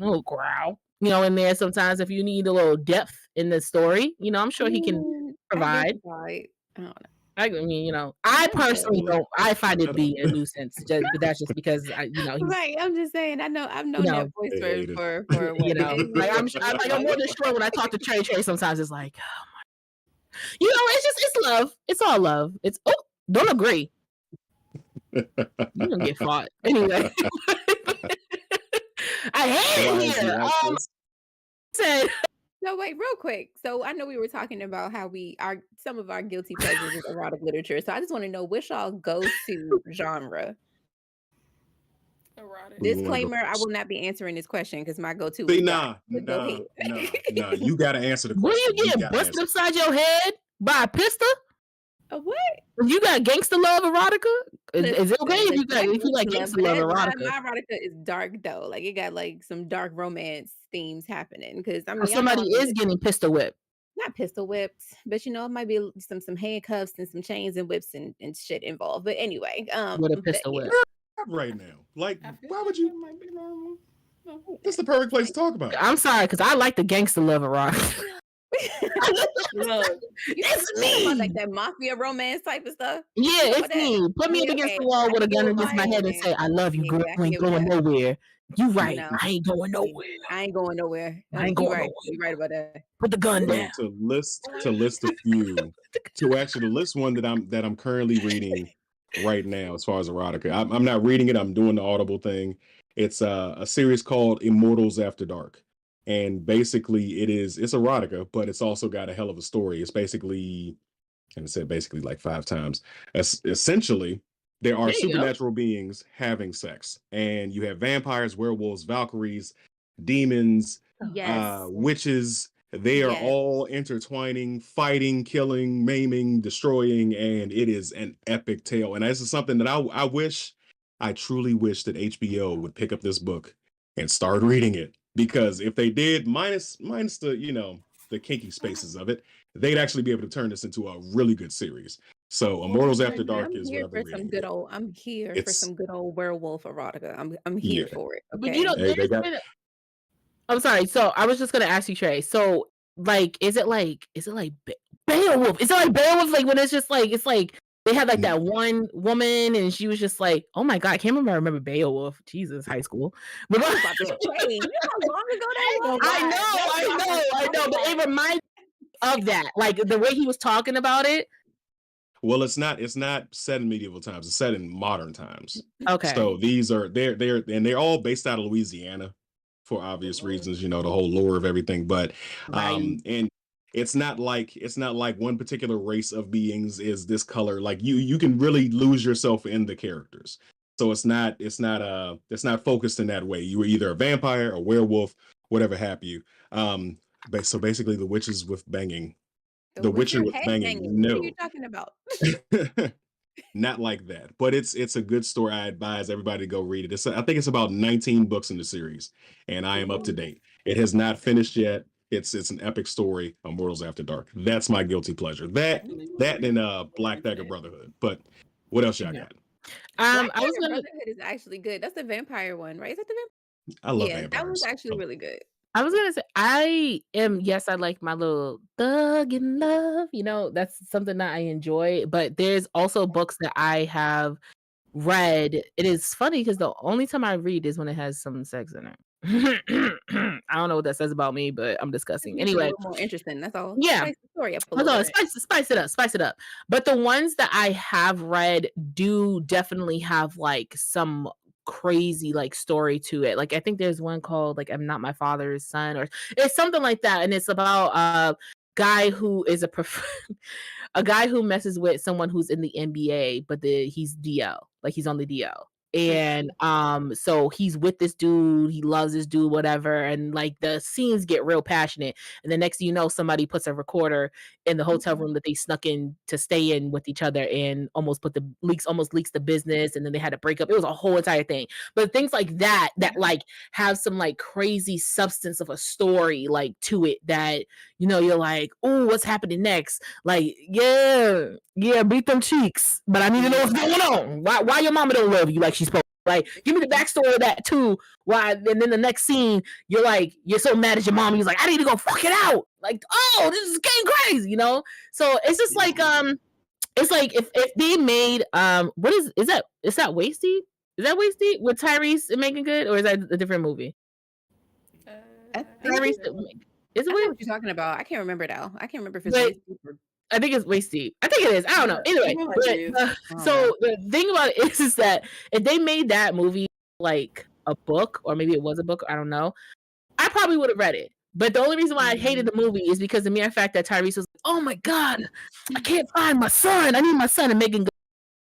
little growl, in there sometimes if you need a little depth in the story. I'm I sure he can mean, I guess provide. it's alright. I don't know. I mean, I That's personally good. Well, don't. I find it shut up. be a nuisance, but that's just because he's, Right. I'm just saying. I've you known that know, voice I hate it. for what 10 like years. So it's I'm like, more than sure when I talk to Trey sometimes it's like, it's love. It's all love. Don't agree. You don't get fought anyway. I hate it Why is here. the access? Said so wait, real quick. So I know we were talking about how some of our guilty pleasures is erotic literature. So I just want to know which y'all go to genre. Erotic. Who want to go Disclaimer: I will first? not be answering this question because my go-to See, is dark. nah, But go nah, ahead. nah, nah. You got to answer the What are you question. You getting got to busted answer. upside your head by a pistol? A what? You got gangster love erotica? Is it okay Listen, if you like love, gangster but love that erotica? my erotica is dark though. Like it got like some dark romance themes happening. Because I Or mean, y'all know somebody I'm is getting pistol whipped not pistol whipped, but it might be some handcuffs and some chains and whips and shit involved. But anyway, with a but pistol yeah, whip. Right now. Like, I feel why would like you? that might be normal. No. This is the perfect place to talk about it. I'm sorry, because I like the gangster love erotica. Look, It's talking about like me. that mafia romance type of stuff. Yeah, You talking it's about that? me. Put me up Yeah, against okay, the wall I with a can get gun with against my that. head and Yeah, say, I love you, yeah, girl. I You can ain't get with going that. nowhere. You right. No, I ain't going nowhere. I ain't going nowhere. I ain't You going right. nowhere. You right about that. Put the gun down. So to list a few, to list one that I'm currently reading right now as far as erotica. I'm not reading it. I'm doing the Audible thing. It's a series called Immortals After Dark, and basically it's erotica, but it's also got a hell of a story. It's basically, and I said basically like 5 times. Essentially, there are There you go. supernatural beings having sex, and you have vampires, werewolves, Valkyries, demons, Yes, witches. They are yes. all intertwining, fighting, killing, maiming, destroying, and it is an epic tale. And this is something that I truly wish that HBO would pick up this book and start reading it because if they did, minus the the kinky spaces of it, they'd actually be able to turn this into a really good series. So Immortals After Dark is what I've been reading. I'm here for It's some good old werewolf erotica. I'm yeah. here for it. But Okay. They got I'm sorry. So I was just gonna ask you, Trey. So like, is it like Beowulf? Is it like Beowulf? Like when it's just like they had like that one woman and she was just like, oh my god, I can't remember Beowulf. Jesus, high school. But I was about to say, you know how long ago that was? I know. But it reminds me of that, like the way he was talking about it. well, it's not set in medieval times. It's set in modern times. Okay. So these are they're all based out of Louisiana for obvious reasons, the whole lore of everything. But Right. and it's not like one particular race of beings is this color. Like you can really lose yourself in the characters. So it's not focused in that way. You were either a vampire, a werewolf, whatever have you. So basically the witches with banging. The Witcher with banging. What are you No. talking about? Not like that, but it's a good story. I advise everybody to go read it. I think it's about 19 books in the series, and I am up to date. It has not finished yet. It's an epic story. Immortals After Dark. That's my guilty pleasure. That and Black Dagger Brotherhood. But what else y'all got? I was Black gonna. Brotherhood is actually good. That's the vampire one, right? Is that the vampire? I love Yeah, that was vampires. actually really good. I was gonna say I like my little thug in love. That's something that I enjoy. But there's also books that I have read. It is funny because the only time I read is when it has some sex in it. I don't know what that says about me, but I'm disgusting. Makes it a Anyway, little more interesting. That's all. yeah. Spice the story up a Hold little on, bit. spice it up. But the ones that I have read do definitely have like some crazy like story to it. Like I think there's one called like I'm Not My Father's Son, or it's something like that, and it's about a guy who is a guy who messes with someone who's in the NBA, but he's DL, like he's on the DL. And so he's with this dude, he loves this dude, whatever, and like the scenes get real passionate. And the next thing you know, somebody puts a recorder in the hotel room that they snuck in to stay in with each other and almost leaks the business, and then they had to break up. It was a whole entire thing. But things like that like have some like crazy substance of a story like to it that you're like, oh, what's happening next? Like, yeah, beat them cheeks. But I need to know what's going on. Why your mama don't love you like she's supposed to? Like, give me the backstory of that too. Why? And then the next scene, you're so mad at your mom. He's like, I need to go fuck it out. Like, oh, this is getting crazy, So it's just like it's like if they made what is that? Is that Wasty? Is that Wasty with Tyrese and Megan Good, or is that a different movie? Tyrese. Is it I know what you're talking about. I can't remember though. I can't remember if it's But- Waist or I think it's Waist Deep. I think it is. I don't know. Anyway, so the thing about it is that if they made that movie like a book, or maybe it was a book, I don't know, I probably would have read it. But the only reason why I hated the movie is because the mere fact that Tyrese was like, oh my God, I can't find my son. I need my son. And Megan,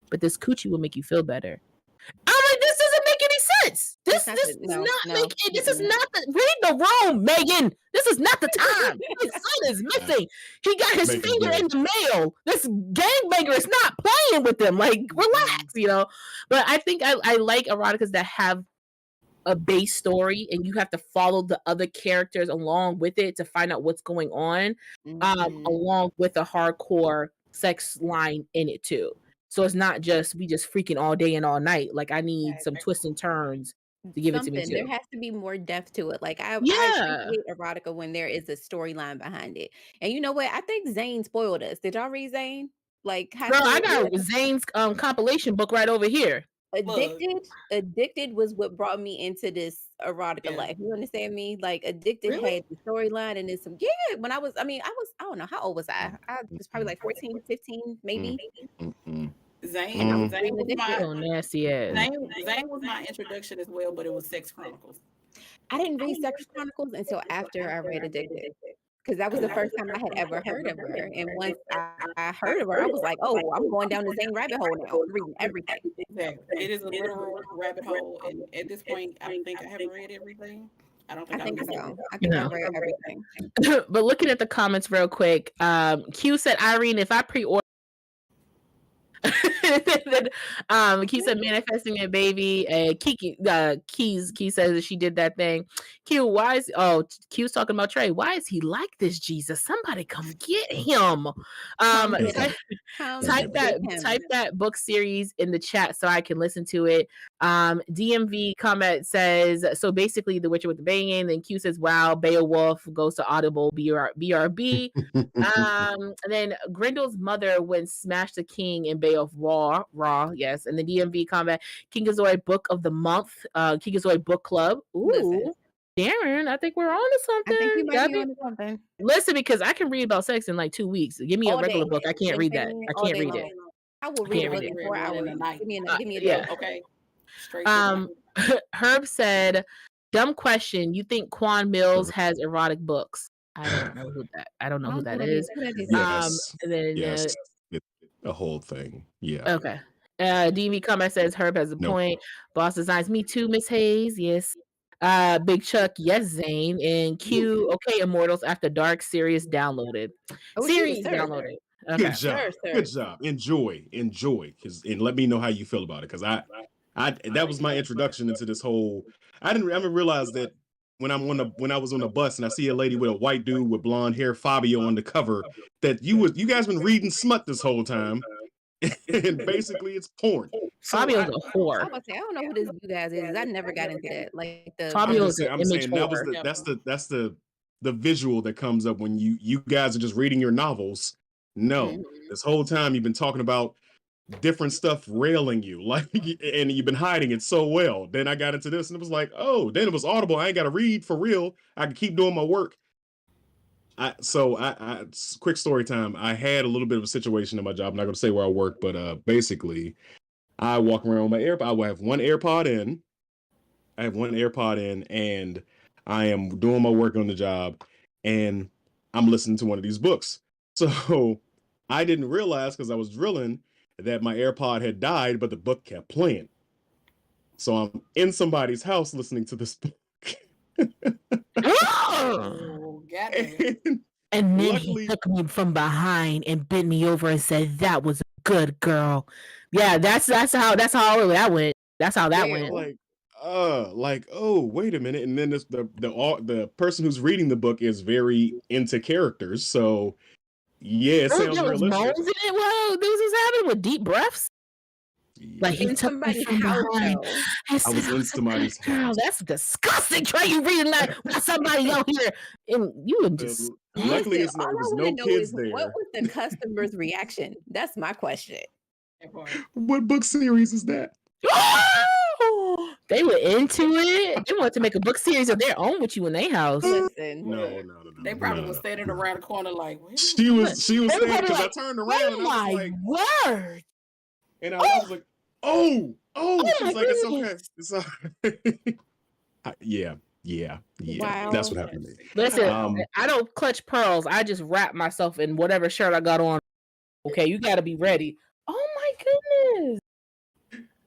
but this coochie will make you feel better. I'm like, this doesn't make any sense. This is not the read the room, Megan. This is not the time. His son is missing. He got his finger in the mail. This gangbanger is not playing with him. Like, relax, But I think I like eroticas that have a base story, and you have to follow the other characters along with it to find out what's going on, along with a hardcore sex line in it too. So it's not just we just freaking all day and all night. Like I need some twists and turns to give it to me too. There has to be more depth to it. Like I Yeah. appreciate erotica when there is a storyline behind it. And you know what? I think Zane spoiled us. Did y'all read Zane? Like, Girl, I got Zane's compilation book right over here. Addicted was what brought me into this erotica life. You understand me? Like Addicted had the storyline and then some. Yeah, when I don't know, how old was I? I was probably like 14, 15, maybe. Zane was nasty ass. Zane was my introduction as well, but it was Sex Chronicles. I didn't read Sex Chronicles until after I read Addicted. Because that was the first time I had ever heard of her. And once I heard of her, I was like, oh, I'm going down the Zane rabbit hole now. I'm reading everything. Exactly. It is a literal rabbit hole. And at this point, I think I haven't read everything. I think so. I think I read everything. But looking at the comments real quick, Q said, Irene, if I pre-order Key said manifesting a baby. Key says that she did that thing. Q's talking about Trey. Why is he like this, Jesus? Somebody come get him. Come get him. Type get him. that book series in the chat so I can listen to it. DMV comment says, so basically The Witcher with the banging. Then Q says, wow, Beowulf goes to Audible, BRB. And then Grendel's mother went smash the king in Bay of Raw, yes. And the DMV comment, Kingazoid book of the month, Kingazoid book club. Ooh, Listen. Darren, I think we're on to something. I think you might be on to something. Listen, because I can read about sex in like 2 weeks. Give me a All regular day. book. I can't read that. I All can't day read long. it. I will I read a can't book read in it. 4 Read one in hours. a night. Give me a Yeah. day. Okay. Straight to Herb said, dumb question. You think Quan Mills has erotic books? I don't know who that. I don't know who that is. Yes. And then Yes. It's a whole thing. Yeah. okay. DV comment says Herb has a No. point. Boss Designs, me too, Miss Hayes. Yes. Big Chuck, yes, Zane. And Q, okay, Immortals After Dark series downloaded. Series downloaded. Okay. Good job. Good job. Enjoy. And let me know how you feel about it. Because I that was my introduction into this whole. I didn't realize that when I was on the bus and I see a lady with a white dude with blonde hair, Fabio, on the cover, that you guys been reading smut this whole time. And basically it's porn. Fabio's a whore. I was say I don't know who this you guys is. I never got into that. Like the Fabio's I'm saying that was that's the visual that comes up when you guys are just reading your novels. No, this whole time you've been talking about different stuff railing you, like, and you've been hiding it so well. Then I got into this and it was like, oh, then it was Audible. I ain't got to read for real. I can keep doing my work. Quick story time. I had a little bit of a situation in my job. I'm not going to say where I work, but basically, I walk around with my AirPod. I will have one AirPod in. I have one AirPod in, and I am doing my work on the job, and I'm listening to one of these books. So I didn't realize, because I was drilling, that my AirPod had died, but the book kept playing. So I'm in somebody's house listening to this book. Oh, and then he took me from behind and bent me over and said, "That was a good girl." Yeah, that's how that went. That's how that went. Like, oh, wait a minute. And then the person who's reading the book is very into characters. So yeah, it sounds realistic. Moans in it? Whoa, this was happening with deep breaths. Like he took me from behind. I was in somebody's house. That's disgusting. Trey, you reading that with somebody out here, and you would just. Luckily, there was no kids there. What was the customer's reaction? That's my question. What book series is that? They were into it. They wanted to make a book series of their own with you in their house. Listen, no. They probably was standing around the corner like. She was standing because I turned around and I was like, word. And I was like, oh, she's like, it's okay. It's all right. Yeah. Wow. That's what happened to me. Listen, I don't clutch pearls. I just wrap myself in whatever shirt I got on. Okay, you got to be ready. Oh my goodness.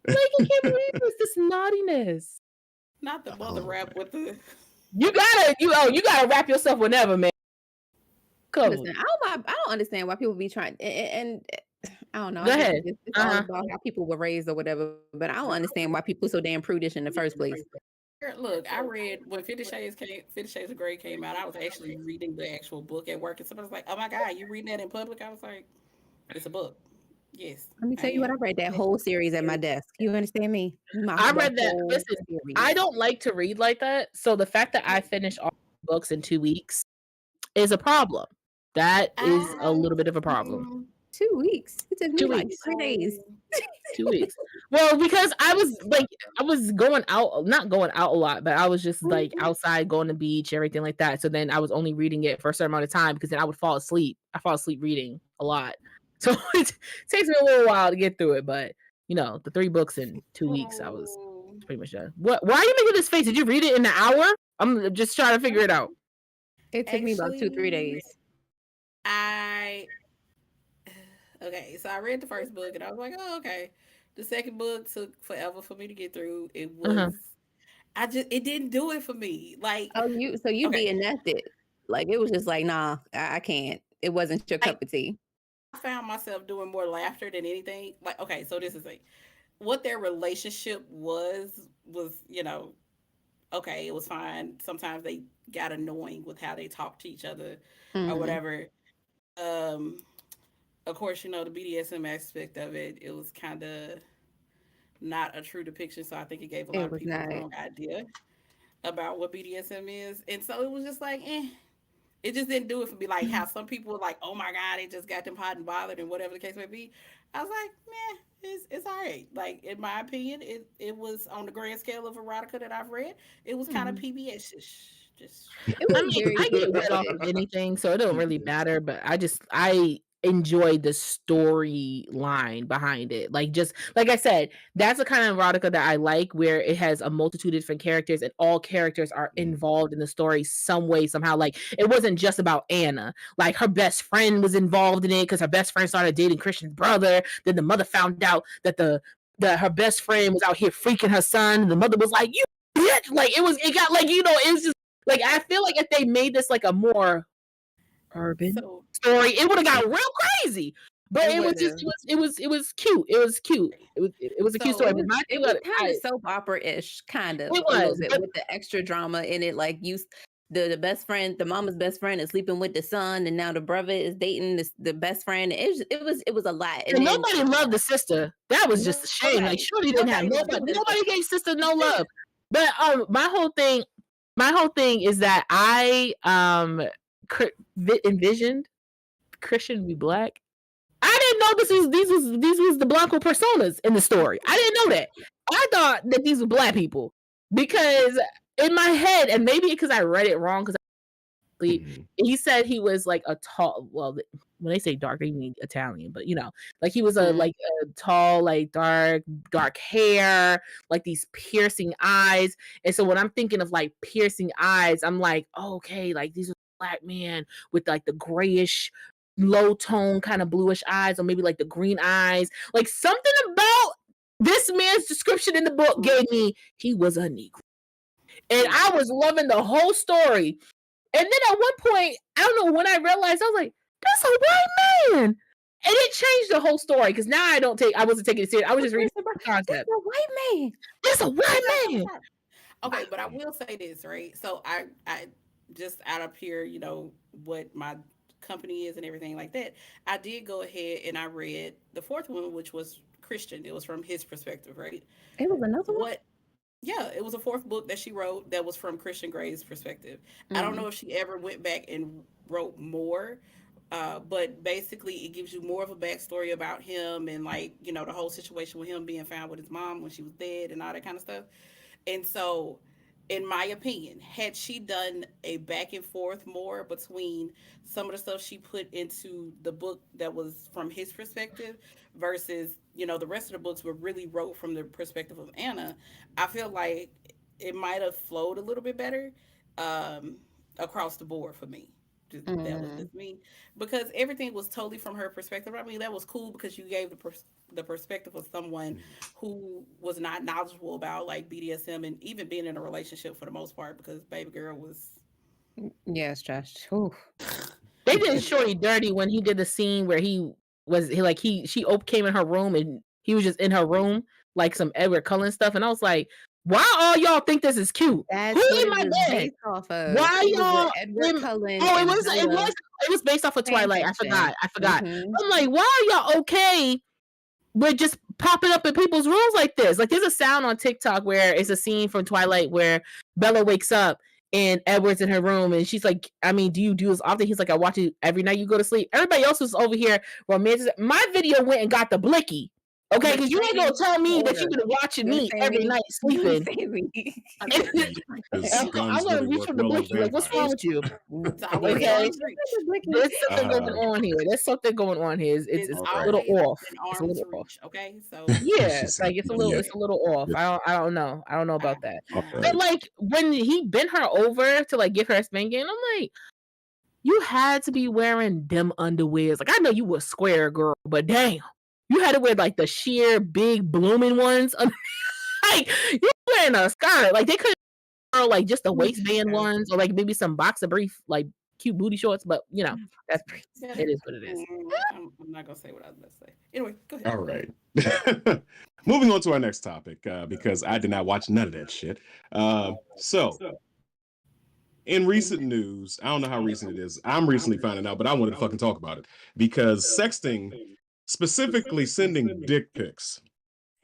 Like, I can't believe this naughtiness. Not the mother wrap with the. You gotta wrap yourself whenever, man. Listen, I don't understand why people be trying and I don't know. Go ahead. It's all about how people were raised or whatever, but I don't understand why people are so damn prudish in the first place. Look, I read when 50 Shades of Grey came out. I was actually reading the actual book at work, and somebody was like, "Oh my God, you reading that in public?" I was like, "It's a book." Yes. Let me tell you what, I read that whole series at my desk. You understand me? I read that. Listen, I don't like to read like that, so the fact that I finished all the books in 2 weeks is a problem. That is a little bit of a problem. 2 weeks. It took me 2 like weeks. 3 days. 2 weeks. Well, because I was going out, not going out a lot, but I was just like outside, going to the beach, everything like that. So then I was only reading it for a certain amount of time because then I would fall asleep. I fall asleep reading a lot. So it takes me a little while to get through it. But, the 3 books in 2 weeks, I was pretty much done. Why are you making this face? Did you read it in an hour? I'm just trying to figure it out. It took me about 2-3 days. Okay, so I read the first book and I was like, oh, okay. The second book took forever for me to get through. It was, it didn't do it for me. Like, you being nested. Like, it was just like, nah, I can't. It wasn't your cup of tea. I found myself doing more laughter than anything. Like, okay, so this is what their relationship was, okay, it was fine. Sometimes they got annoying with how they talk to each other or Mm, whatever. Um, of course, the BDSM aspect of it, it was kind of not a true depiction. So I think it gave a lot it of was people the not. wrong idea about what BDSM is. And so it was just like, it just didn't do it for me. Like how some people were like, oh my God, it just got them hot and bothered and whatever the case may be. I was like, man, it's all right. Like, in my opinion, it was on the grand scale of erotica that I've read, it was kind of Mhm. PBS ish. Just, It I was mean, very I get wet off of PBS-ish. anything, so it don't really matter. But I enjoy the storyline behind it. Like, just like I said, that's the kind of erotica that I like, where it has a multitude of different characters and all characters are involved in the story some way, somehow. Like, it wasn't just about Anna. Like, her best friend was involved in it because her best friend started dating Christian's brother. Then the mother found out that her best friend was out here freaking her son. And the mother was like, "You bitch!" Like, it got like, it was just like, I feel like if they made this like a more urban so story, it would have got real crazy. But It it was would just have. it was cute. It was cute. It was a cute so story. It But was my it thing was about it, kind of soap opera-ish, kind of it a little was, bit but with the extra drama in it. Like the best friend, the mama's best friend is sleeping with the son, and now the brother is dating the best friend. It was a lot. And and then nobody loved the sister. That was just a shame. Like, nobody, Shorty didn't have nobody was nobody. doing Nobody this. gave sister no love. But my whole thing is that I envisioned Christian to be black. I didn't know these was the Blanco personas in the story. I didn't know that. I thought that these were black people because in my head, and maybe because I read it wrong, because he said he was like a tall. Well, when they say dark, they mean Italian, but like he was Mm. a tall, like dark hair, like these piercing eyes. And so when I'm thinking of like piercing eyes, I'm like, oh, okay, like these are black man with like the grayish, low tone kind of bluish eyes, or maybe like the green eyes. Like, something about this man's description in the book gave me he was a Negro, and I was loving the whole story. And then at one point, I don't know when I realized, I was like, "That's a white man," and it changed the whole story because now I wasn't taking it serious. I was just reading the That's concept. a white man. That's a white man. okay, but I will say this, right? So I just out of here, what my company is and everything like that. I did go ahead and I read the fourth one, which was Christian. It was from his perspective, right? It was another one. What Yeah, it was a fourth book that she wrote that was from Christian Gray's perspective. I don't Mm. know if she ever went back and wrote more, but basically it gives you more of a backstory about him and, like, the whole situation with him being found with his mom when she was dead and all that kind of stuff. And so, in my opinion, had she done a back and forth more between some of the stuff she put into the book that was from his perspective versus, the rest of the books were really wrote from the perspective of Anna, I feel like it might have flowed a little bit better, um, across the board for me. That was Mm. just me, because everything was totally from her perspective. I mean, that was cool because you gave the perspective of someone who was not knowledgeable about, like, BDSM and even being in a relationship for the most part, because baby girl was. Yes, Josh. Oof. They did Shorty dirty when he did the scene where she came in her room and he was just in her room like some Edward Cullen stuff, and I was like, why all y'all think this is cute? Who That's what am it I was dead? based off of. Why It was a y'all? Edward Cullen Oh, it and was it Bella was it was based off of fan Twilight. I fiction. forgot. I forgot. Hmm. I'm like, why are y'all okay with just popping up in people's rooms like this? Like, there's a sound on TikTok where it's a scene from Twilight where Bella wakes up and Edward's in her room and she's like, I mean, do you do this often? He's like, I watch it every night you go to sleep. Everybody else was over here romantic. My video went and got the blicky. Okay, But because you ain't gonna Tracy, tell me that order. you've been watching You me understand every me? night You sleeping. understand me? Because I'm guns gonna really reach work for the well on blicky. Like, what's wrong vampires. with you? It's always an Yeah, Okay, arm's she reach. said the blicky. there's something going Ah, on here. There's something going on here. It's It's all a right. little always off. an It's a arm's little off. reach. Okay, so Yeah, She it's said, like it's a little yeah. it's a little off. I don't know. I don't know I, about that. All But right. like when he bent her over to like give her a spanking, I'm like, you had to be wearing them underwears. Like, I know you were a square girl, but damn, you had to wear like the sheer big blooming ones. Like, you wearing a skirt. Like, they could wear like just the waistband ones or like maybe some boxer brief like cute booty shorts, but you know, it is what it is. I'm not gonna say what I was about to say. Anyway, go ahead. All right. Moving on to our next topic, because I did not watch none of that shit. So, in recent news, I don't know how recent it is. I'm recently finding out, but I wanted to fucking talk about it because sexting, specifically sending dick pics,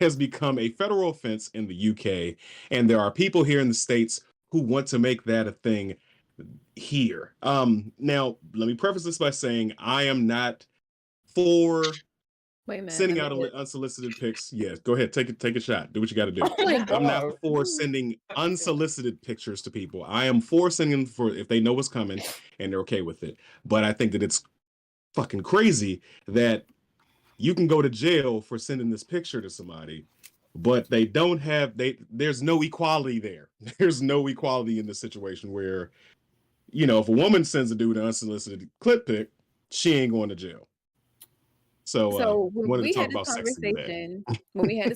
has become a federal offense in the UK, and there are people here in the States who want to make that a thing here. Now, let me preface this by saying I am not for Wait a minute. sending out unsolicited pics. Yes, go ahead, take a shot. Do what you got to do. Oh my I'm not God. for sending unsolicited pictures to people. I am for sending them for if they know what's coming and they're okay with it. But I think that it's fucking crazy that you can go to jail for sending this picture to somebody, but there's no equality there. There's no equality in this situation where, you know, if a woman sends a dude an unsolicited clip pic, she ain't going to jail. So when we had this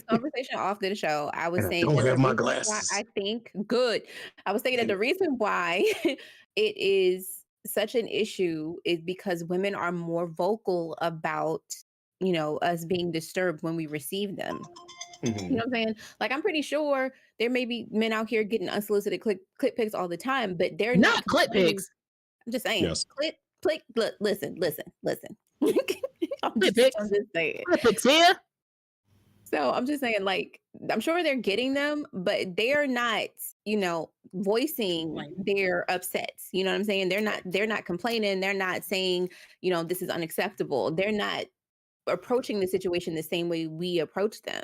conversation, off the show, I was saying don't that have my the reason why glasses. I think good. I was thinking that the reason why it is such an issue is because women are more vocal about, you know, us being disturbed when we receive them. You know what I'm saying? Like, I'm pretty sure there may be men out here getting unsolicited clip pics all the time, but they're Not clip complaining. pics. I'm just saying. Yes. Clip. Look, listen. I'm Clip just pics. saying. Clip pics here. So I'm just saying, like, I'm sure they're getting them, but they're not, you know, voicing their upsets. You know what I'm saying? They're not complaining. They're not saying, you know, this is unacceptable. They're not approaching the situation the same way we approach them.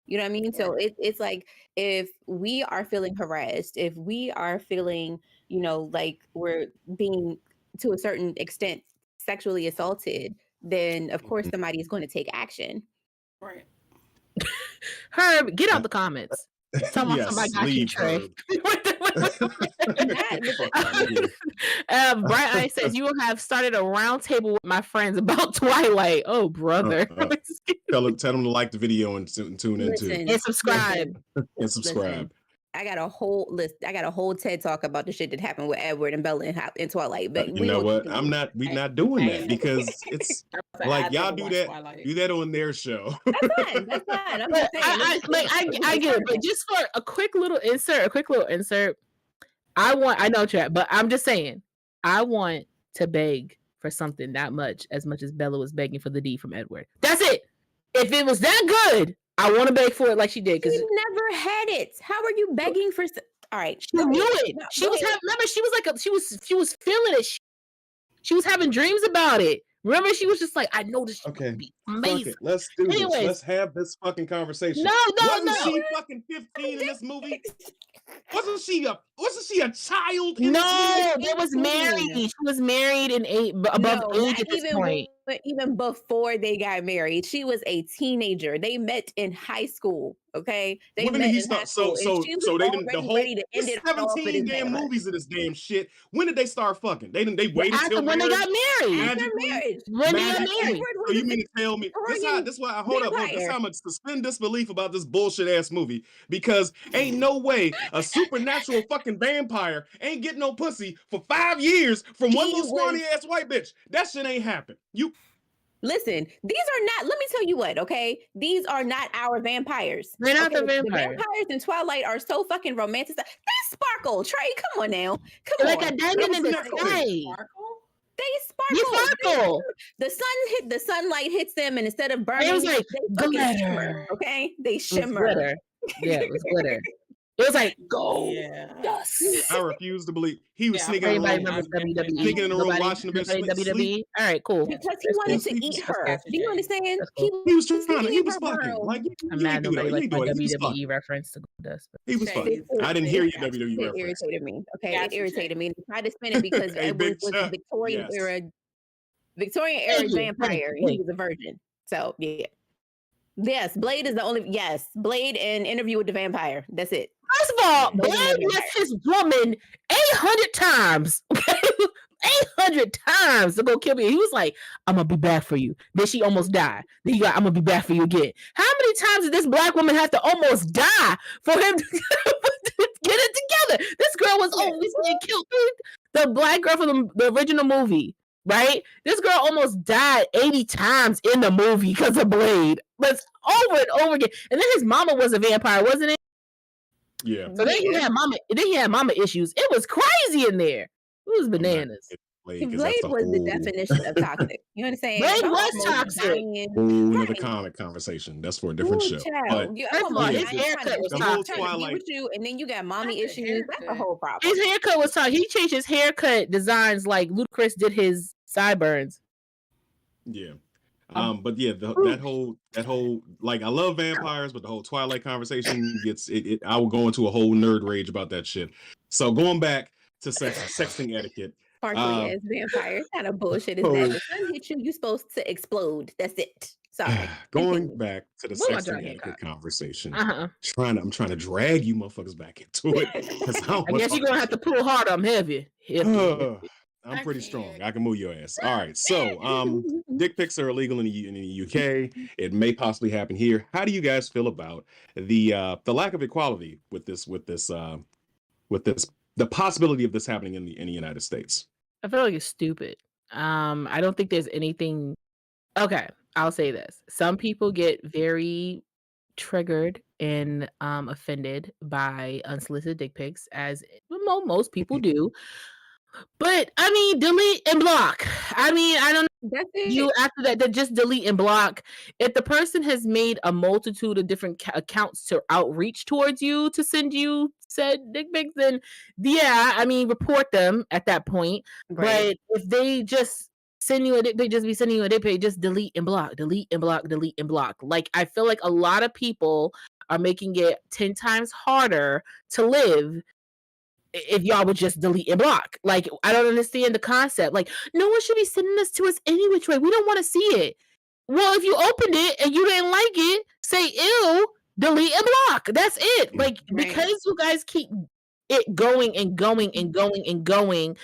You know what I mean? So it's like, if we are feeling harassed, if we are feeling, you know, like we're being to a certain extent sexually assaulted, then of course somebody is going to take action. Right. Herb, get out the comments. Tell me Yes, somebody got you, leave, Trey. Herb. Bright Eye says you have started a round table with my friends about Twilight. Oh, brother. Tell them to like the video and tune into and subscribe. and subscribe. I got a whole list. I got a whole TED talk about the shit that happened with Edward and Bella in Twilight. But you know what? We're not doing that because it's like y'all do that on their show. That's fine. I'm just saying. I get it, but just for a quick little insert. I know, chat, but I'm just saying, I want to beg for something that much as Bella was begging for the D from Edward. That's it. If it was that good, I want to beg for it like she did. Because she never had it. How are you begging for? All right, she knew it. She was having. Remember, she was like she was feeling it. She was having dreams about it. Remember, she was just like, I know this shit will be amazing. Fuck it. Let's do this. Let's have this fucking conversation. Wasn't she fucking 15 in this movie? Wasn't she a child in this movie? They was married. She was married and above age at this point. Even before they got married, she was a teenager. They met in high school. Okay, they met in high school. So they didn't. The whole 17 damn movies of this damn shit. When did they start fucking? They waited till when they got married. When they got married. So you mean to tell me this why hold up. This is how I'm gonna suspend disbelief about this bullshit ass movie, because ain't no way a supernatural fucking vampire ain't getting no pussy for 5 years from one little scrawny ass white bitch. That shit ain't happen. Listen, these are not, let me tell you what, okay? These are not our vampires. They're not the vampires. The vampires in Twilight are so fucking romantic. They sparkle. Trey, come on now. Come on. Like a diamond in the sky. They sparkle. The sunlight hits them, and instead of burning, it was like they shimmer. Okay? They shimmer. It was glitter. It was like gold. Yes. I refuse to believe he was sneaking in the room, watching the bitch sleep. All right, cool. Because he wanted to eat her. Do you understand? He was trying. He was fucking. Like, I'm mad nobody like my WWE reference to Goldust. He was fucking. I didn't hear your WWE reference. It irritated me. Okay, it irritated me. I tried to spin it because Edward was a Victorian era vampire. He was a virgin. So yeah. Yes, Blade is the only. Yes, Blade and Interview with the Vampire. That's it. First of all, Blade left his woman 800 times. 800 times to go kill me. He was like, I'm gonna be back for you. Then she almost died. Then he got, I'm gonna be back for you again. How many times did this black woman have to almost die for him to get it together? This girl was always being killed the black girl from the original movie, right? This girl almost died 80 times in the movie because of Blade. But over and over again. And then his mama was a vampire, wasn't it? Yeah. So then he had mama issues. It was crazy in there. It was bananas. Blade was the definition of toxic. You understand? Blade was toxic. Another comic conversation. That's for a different show. But first of all, his haircut was toxic. And then you got mommy issues. That's the whole problem. His haircut was toxic. He changed his haircut designs like Ludacris did his sideburns. Yeah. But yeah, that whole like I love vampires, but the whole Twilight conversation gets it. I will go into a whole nerd rage about that shit. So going back to sexting etiquette. Sparkly as vampire. Kind of bullshit is that? The sun hit you, you're supposed to explode. That's it. Sorry. Going back to the sexting etiquette conversation. I'm trying to drag you motherfuckers back into it. I guess you're gonna have to pull hard. I'm heavy. I'm pretty strong. I can move your ass. All right. So, dick pics are illegal in the UK. It may possibly happen here. How do you guys feel about the lack of equality with the possibility of this happening in the United States? I feel like it's stupid. I don't think there's anything. Okay, I'll say this. Some people get very triggered and offended by unsolicited dick pics, as most people do. But I mean, delete and block. I mean, I don't know. That's it. You after that, just delete and block. If the person has made a multitude of different accounts to outreach towards you to send you said dick pics, then yeah, I mean, report them at that point. Right. But if they just send you a dick pic, just be sending you a dick pic, just delete and block, delete and block, delete and block. Like, I feel like a lot of people are making it 10 times harder to live if y'all would just delete and block. Like, I don't understand the concept. Like, no one should be sending this to us any which way. We don't want to see it. Well, if you opened it and you didn't like it, say ew, delete and block. That's it. Like, because you guys keep it going and going and going and going,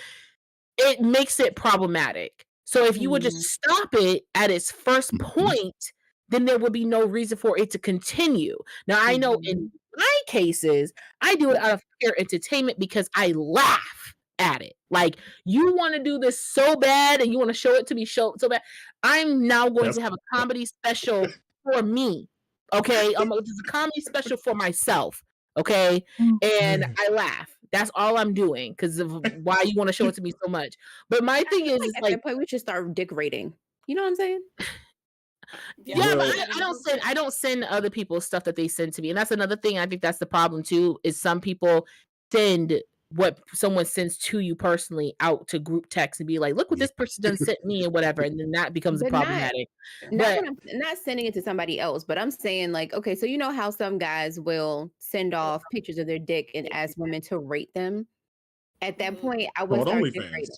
it makes it problematic. So if you would just stop it at its first point, then there would be no reason for it to continue. Now, I know in my cases, I do it out of pure entertainment because I laugh at it. Like, you want to do this so bad and you want to show it to me so bad. I'm now going to have a comedy special for me. Okay. It's a comedy special for myself. Okay. And I laugh. That's all I'm doing because of why you want to show it to me so much. But my thing is, at that point, we should start dick rating. You know what I'm saying? Yeah, but I don't send other people stuff that they send to me. And that's another thing. I think that's the problem too, is some people send what someone sends to you personally out to group text and be like, look what this person done sent me and whatever. And then that becomes problematic. Not sending it to somebody else, but I'm saying, like, okay, so you know how some guys will send off pictures of their dick and ask women to rate them. At that point, I would start dick rating.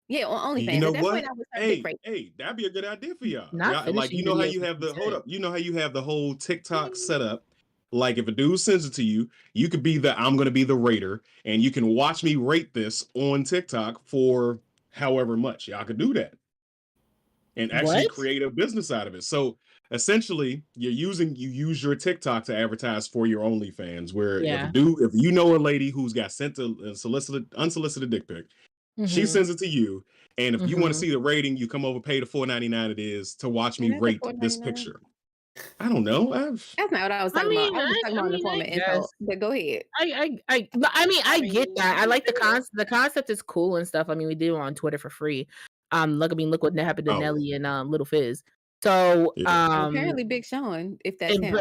Yeah, on OnlyFans. You know what? Hey, that'd be a good idea for y'all. Like, you know how you have you know how you have the whole TikTok setup. Like, if a dude sends it to you, you could be I'm going to be the rater, and you can watch me rate this on TikTok for however much. Y'all could do that and actually create a business out of it. So essentially, you use your TikTok to advertise for your OnlyFans. Where if you know a lady who's got sent a unsolicited dick pic. She sends it to you, and if you want to see the rating, you come over, pay the $4.99 it is to watch me rate this picture. I don't know. That's not what I was talking about. I was talking about the form of info. But go ahead. I get that. I like the concept. The concept is cool and stuff. I mean, we do it on Twitter for free. Look what happened to Nelly and Little Fizz. So apparently Big Sean, if that's him.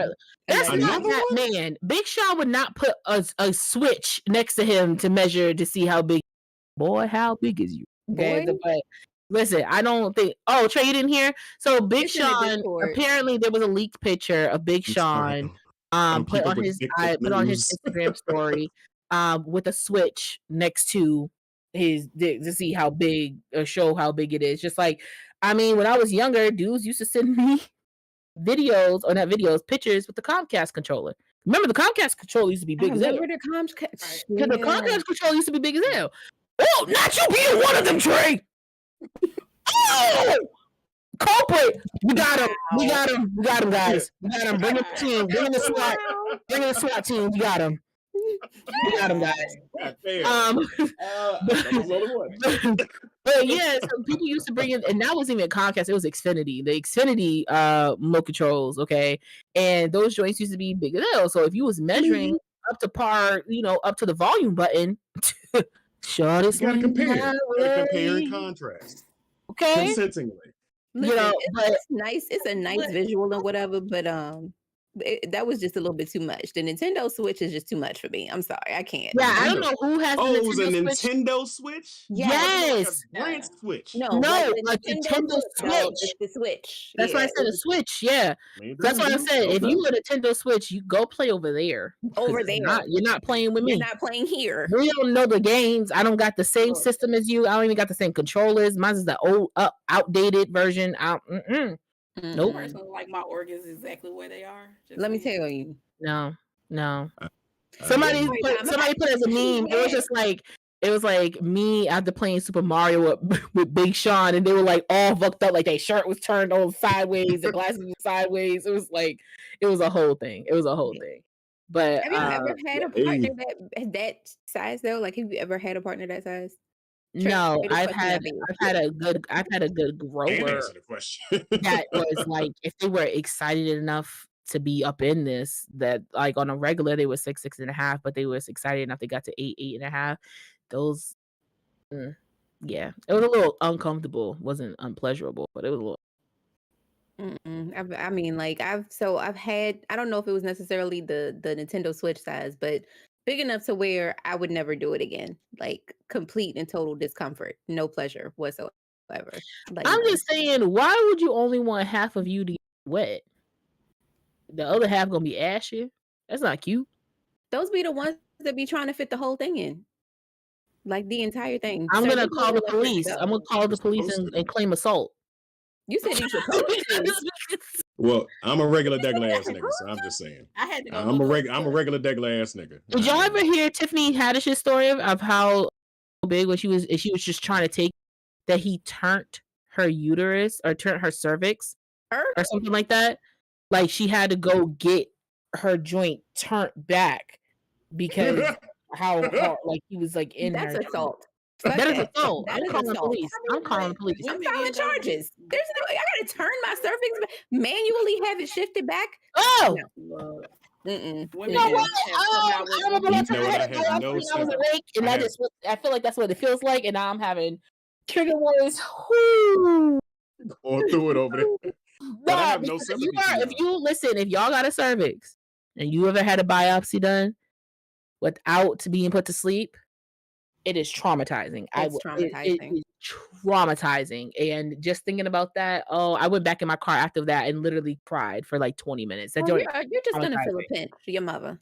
That's not that man. Big Sean would not put a switch next to him to measure to see how big. Boy, how big is you? Okay, but listen, I don't think. Oh, Trey, you didn't hear? So Big Sean. Apparently, there was a leaked picture of Big Sean. Put on his Instagram story. With a switch next to his dick to see how big, or show how big it is. Just like, I mean, when I was younger, dudes used to send me pictures with the Comcast controller. Remember, the Comcast controller used to be big as hell. The Comcast controller used to be big as hell. Oh, not you being one of them, Trey. Oh, culprit. We got him, guys. We got him. Bring him the team. Bring in the SWAT team. We got him. We got them, guys. God damn. Um, I'm the only one. but yeah, so people used to bring in, and that wasn't even Comcast, it was Xfinity. The Xfinity remote controls, okay, and those joints used to be big as hell. So if you was measuring up to par, up to the volume button, short You is gotta compare. You gotta compare and way. contrast Okay, consentingly. Listen, but it's nice. It's a nice But- visual and whatever, but that was just a little bit too much. The Nintendo Switch is just too much for me. I'm sorry, I can't. yeah, I don't know who has Oh, the it was a Nintendo Switch. Nintendo Switch? Yes. Like a branch Switch. No, No, like a the Nintendo though, Switch. it's the Switch. That's why I Yeah, said a Switch. Yeah, Maybe that's why I dude. said if Okay. you a Nintendo Switch, you go play over there. 'Cause over there. you're not playing with You're me. not playing here. We don't know the games. I don't got the same Look. system as you. I don't even got the same controllers. Mine is the old, outdated version. Nope. Mm-mm. Personally, like my organs exactly where they are. Just Let me saying. tell you. No. I Somebody mean, put as a meme. It was just like me after playing Super Mario with Big Sean, and they were like all fucked up, like their shirt was turned on sideways, the glasses were sideways. It was like it was a whole thing. But Have you ever had a hey. partner that size though? Like, have you ever had a partner that size? no, Trey, this I've question had not for you. I've had a good and grower answer the question. that was like if they were excited enough to be up in this, that like on a regular they were 6.5, but they was excited enough they got to 8.5. Those yeah, it was a little uncomfortable. Wasn't unpleasurable, but it was a little. I mean, like I've had. I don't know if it was necessarily the Nintendo Switch size, but big enough to where I would never do it again. Like complete and total discomfort, no pleasure whatsoever. Like I'm none. just saying, why would you only want half of you to get wet? The other half gonna be ashy. That's not cute. Those be the ones that be trying to fit the whole thing in, like the entire thing. I'm Sir, gonna this is call the where we're police. supposed to I'm go. gonna call the You're police supposed to. and claim assault. You said you supposed to. Well, I'm a regular degular ass nigga, so I'm just saying. I had to go. I'm a regular degular ass nigga. Did y'all ever hear Tiffany Haddish's story of how big when she was just trying to take that he turned her uterus or turned her cervix or something like that? Like she had to go get her joint turned back because how hard, like he was like in That's her. assault. That is assault. That I'm is calling the assault. police. I'm calling the police. I'm Women filing end up charges. There's no. I gotta turn my cervix back, manually have it shifted back. Oh, No. Women you know what? have come out I with remember one time I had I to go have out no when I was sympathy. awake, and I feel like that's what it feels like, and now I'm having trigger words. Going through it over there. But I have no because sympathy for if you listen, if y'all got a cervix and you ever had a biopsy done without being put to sleep, it is traumatizing. It's It traumatizing. is traumatizing. And just thinking about that, I went back in my car after that and literally cried for like 20 minutes. That Well, joint you're just gonna feel traumatizing. a pinch for your mother.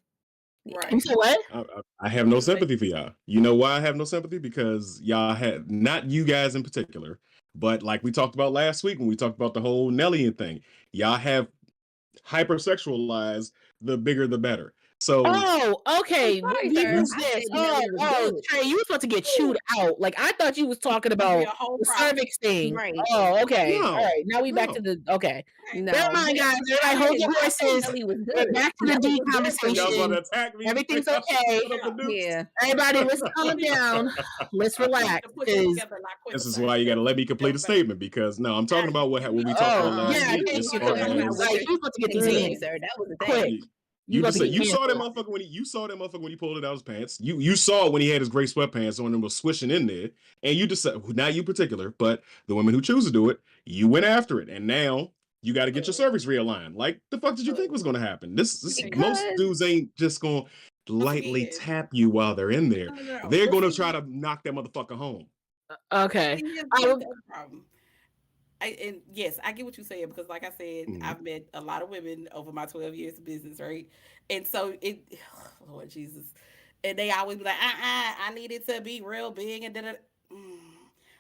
Right. You said what? I have no sympathy for y'all. You know why I have no sympathy? Because y'all had, not you guys in particular, but like we talked about last week when we talked about the whole Nellian thing, y'all have hypersexualized the bigger the better. So Okay. I'm sorry, We sir. use I this. said Nelly was good. Trey, you was about to get chewed out. Like I thought you was talking It's gonna be about a whole the problem. cervix thing. Right. Oh, okay. No, All right. Now we back no. to the okay. No, Never mind, guys. Everybody hold your I said horses. Nelly was We're good. back to the Nelly D was good for me. Y'all conversation. about to attack me? Everything's Y'all okay. put up the nukes? Yeah. Everybody, let's calm down. Let's relax. To put it 'Cause- together, not quick This is about why you got to it. let me complete a statement, because no, I'm talking about what we talked about last yeah, week. thank As you. far Because as like, you was about to get these Exactly, hands. sir. That was the Quick. thing. You about to get you hands saw that full. motherfucker when he pulled it out of his pants. You saw it when he had his gray sweatpants on and was swishing in there, and you decided, not you particular, but the women who choose to do it, you went after it, and now you got to get your cervix realigned. Like the fuck did you think was going to happen? This most Because- dudes ain't just going to lightly again. tap you while they're in there. No. They're But going to see, try to knock that motherfucker home. Okay. here's the other problem. And yes, I get what you're saying, because like I said, Mhm. I've met a lot of women over my 12 years of business, right? And so it, Lord Jesus, and they always be like, I need it to be real big and da.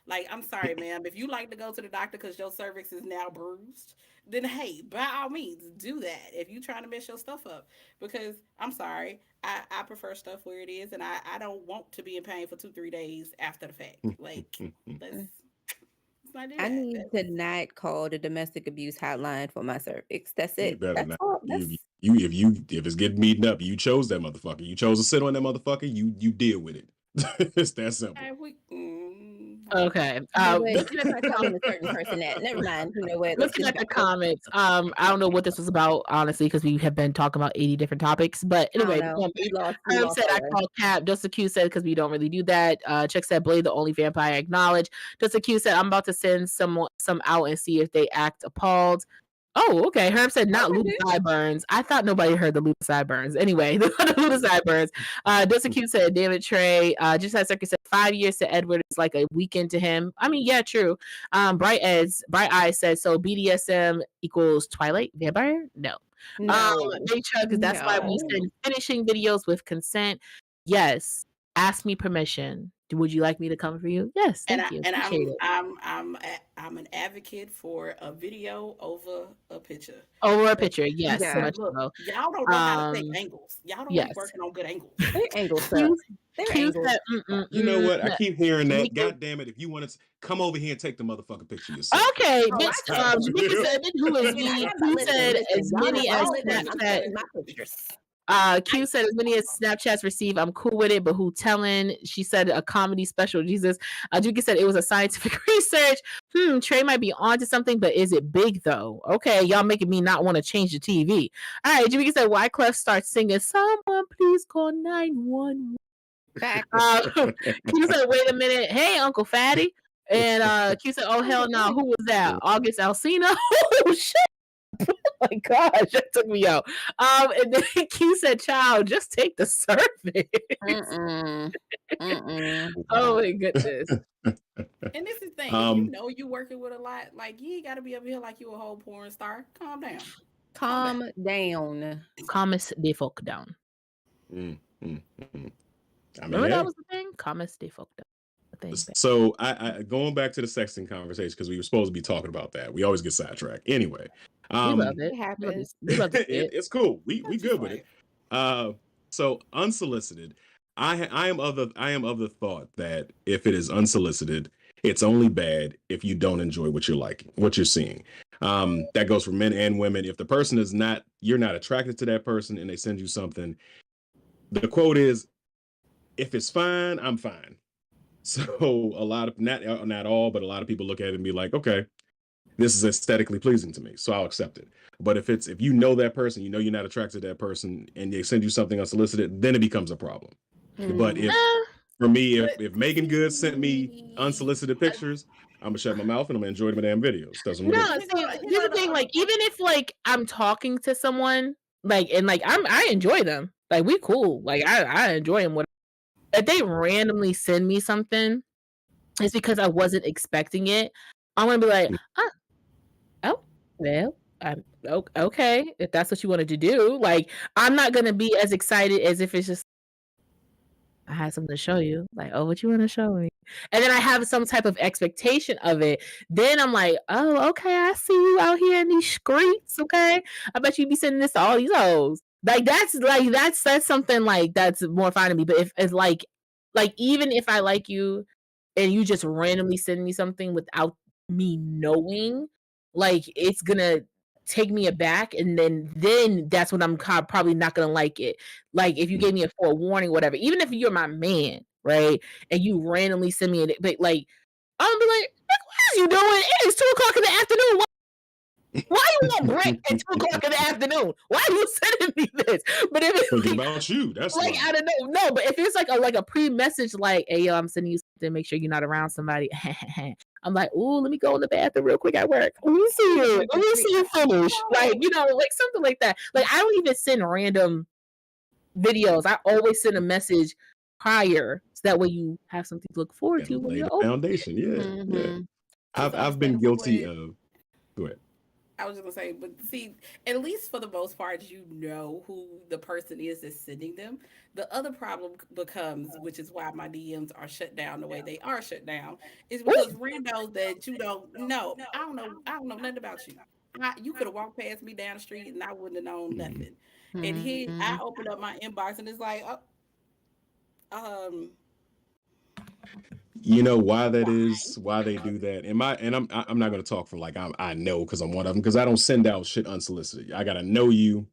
Like, I'm sorry, ma'am. If you like to go to the doctor because your cervix is now bruised, then hey, by all means, do that. If you trying to mess your stuff up, because I'm sorry, I prefer stuff where it is, and I don't want to be in pain for 2-3 days after the fact. Like, it's not do I that. need to not call the domestic abuse hotline for my cervix. That's You it. better That's not. all. If it's getting beaten up, you chose that motherfucker. You chose to sit on that motherfucker. You deal with it. It's that simple. Okay. You know what? Even if I telling a certain person that, never mind. You know what? Let's Looking just at the go. comments, I don't know what this was about, honestly, because we have been talking about 80 different topics. But I don't anyway, know. We lost Herb said I our way. called Cap. Just Q said because we don't really do that. Chuck said Blade the only vampire I acknowledge. Just Q said I'm about to send some out and see if they act appalled. Oh, okay. Herb said not Luda sideburns. I thought nobody heard the Luda sideburns. Anyway, the Luda sideburns. Just Q said, damn it, Trey. Just as Circus said, 5 years to Edward is like a weekend to him. I mean, yeah, true. Bright Eyes said, so BDSM equals Twilight Vampire? No. Big Chuck, because that's why we send finishing videos with consent. Yes. Ask me permission. Would you like me to come for you? Yes, thank you. And Appreciate it. I'm an advocate for a video over a picture. Over a picture, yes. Yeah. Much Look, so. y'all don't know how to take angles. Y'all don't yes. be working on good angles. Their angles suck. Their Q angles. said, You know what? I keep hearing that. God damn it! If you want to come over here and take the motherfucking picture yourself. Okay, Oh, bitch. Jamaica said, who is I me? got Q listen, said listen, as y'all many have as all of them. I'm Snapchat. sending my pictures. Q said as many as Snapchats receive, I'm cool with it, but who telling? She said a comedy special. Jesus. Juki said it was a scientific research. Trey might be onto something, but is it big though? Okay, y'all making me not want to change the TV. All right, Juki said Wyclef starts singing, someone please call 911. Q said, wait a minute. Hey, Uncle Fatty. And Q said, oh, hell no. Who was that? August Alsina? Oh, shit. Oh my gosh, that took me out. And then Q said, child, just take the survey. Oh my goodness. And this is the thing, if you know you working with a lot, like you ain't gotta be up here like you a whole porn star. Calm down. Calm down. Calmest de folk down. I mean, Remember that was the thing? Calmest de folk down. So I going back to the sexting conversation because we were supposed to be talking about that. We always get sidetracked. Anyway, we love it. It happens. We love it. It's cool. We good with it. So unsolicited. I am of the thought that if it is unsolicited, it's only bad if you don't enjoy what you're seeing. That goes for men and women. If the person is not, you're not attracted to that person, and they send you something. The quote is, "If it's fine, I'm fine." So a lot of not all, but a lot of people look at it and be like, okay, this is aesthetically pleasing to me, so I'll accept it. But if you know that person, you know you're not attracted to that person, and they send you something unsolicited, then it becomes a problem. But if for me, if Megan Good sent me unsolicited pictures, I'm gonna shut my mouth and I'm gonna enjoy the damn videos. That's what I'm no, see, here's the thing. Like, even if like I'm talking to someone, like, and like I enjoy them. Like, we cool. Like, I enjoy them. If they randomly send me something, it's because I wasn't expecting it. I'm gonna be like, oh, well, I'm okay. If that's what you wanted to do, like, I'm not gonna be as excited as if it's just I had something to show you. Like, oh, what you want to show me? And then I have some type of expectation of it. Then I'm like, oh, okay, I see you out here in these streets. Okay, I bet you be sending this to all these hoes. That's something like that's more fun to me. But if it's like even if I like you and you just randomly send me something without me knowing, like it's gonna take me aback, and then that's when I'm probably not gonna like it. Like if you gave me a forewarning, whatever, even if you're my man, right, and you randomly send me it, but like I'm gonna be like, what are you doing? It is 2:00 in the afternoon. Why you want break at 2:00 in the afternoon? Why are you sending me this? But if it's thinking about you, that's like I don't know. No, but if it's like a pre-message, like, hey yo, I'm sending you something, make sure you're not around somebody. I'm like, ooh, let me go in the bathroom real quick at work. Let me see you finish. Like, like something like that. Like, I don't even send random videos. I always send a message prior, so that way you have something to look forward to. Lay the foundation. Yeah. I've been guilty of. Go ahead. I was just gonna say, but see, at least for the most part, you know who the person is that's sending them. The other problem becomes, which is why my DMs are shut down the way they are shut down, is because randos that you don't know. I don't know nothing about you. You could have walked past me down the street and I wouldn't have known nothing. And here I opened up my inbox and it's like, You know why that is? Why they do that? I'm not going to talk for like I know because I'm one of them because I don't send out shit unsolicited. I got to know you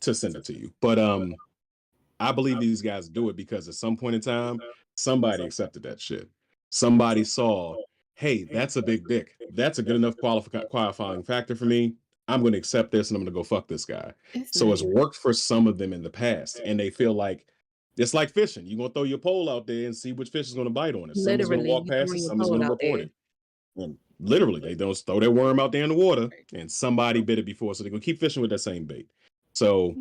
to send it to you. But I believe these guys do it because at some point in time, somebody accepted that shit. Somebody saw, hey, that's a big dick. That's a good enough qualifying factor for me. I'm going to accept this and I'm going to go fuck this guy. So it's worked for some of them in the past. And they feel like it's like fishing. You're going to throw your pole out there and see which fish is going to bite on it. Someone's going to walk past it, someone's going to report it. And literally, they don't throw their worm out there in the water and somebody bit it before. So they're going to keep fishing with that same bait. So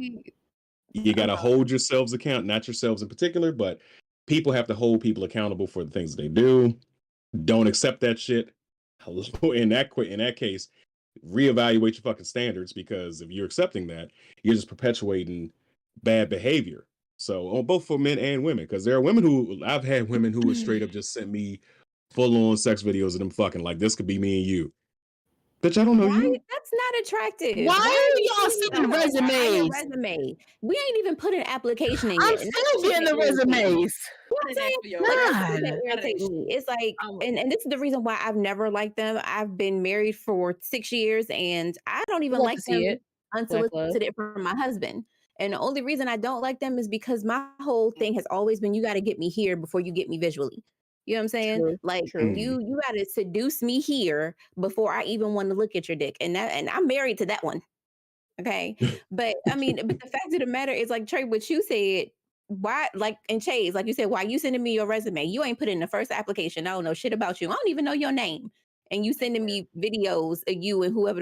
you got to hold yourselves account, not yourselves in particular, but people have to hold people accountable for the things that they do. Don't accept that shit. In that case, reevaluate your fucking standards because if you're accepting that, you're just perpetuating bad behavior. So both for men and women, because there are women I've had women who would straight up just sent me full on sex videos of them fucking like this could be me and you. Bitch, I don't know you. That's not attractive. Why are y'all sending resumes? Resume. We ain't even put an application in yet. I'm still getting the resumes. It's like, and this is the reason why I've never liked them. I've been married for 6 years, and I don't even like them unsolicited from my husband. And the only reason I don't like them is because my whole thing has always been, you got to get me here before you get me visually. You know what I'm saying? True. You got to seduce me here before I even want to look at your dick. And I'm married to that one. Okay. But I mean, but the fact of the matter is, like Trey, what you said, why, like, and Chase, like you said, why you sending me your resume? You ain't put in the first application. I don't know shit about you. I don't even know your name. And you sending me videos of you and whoever.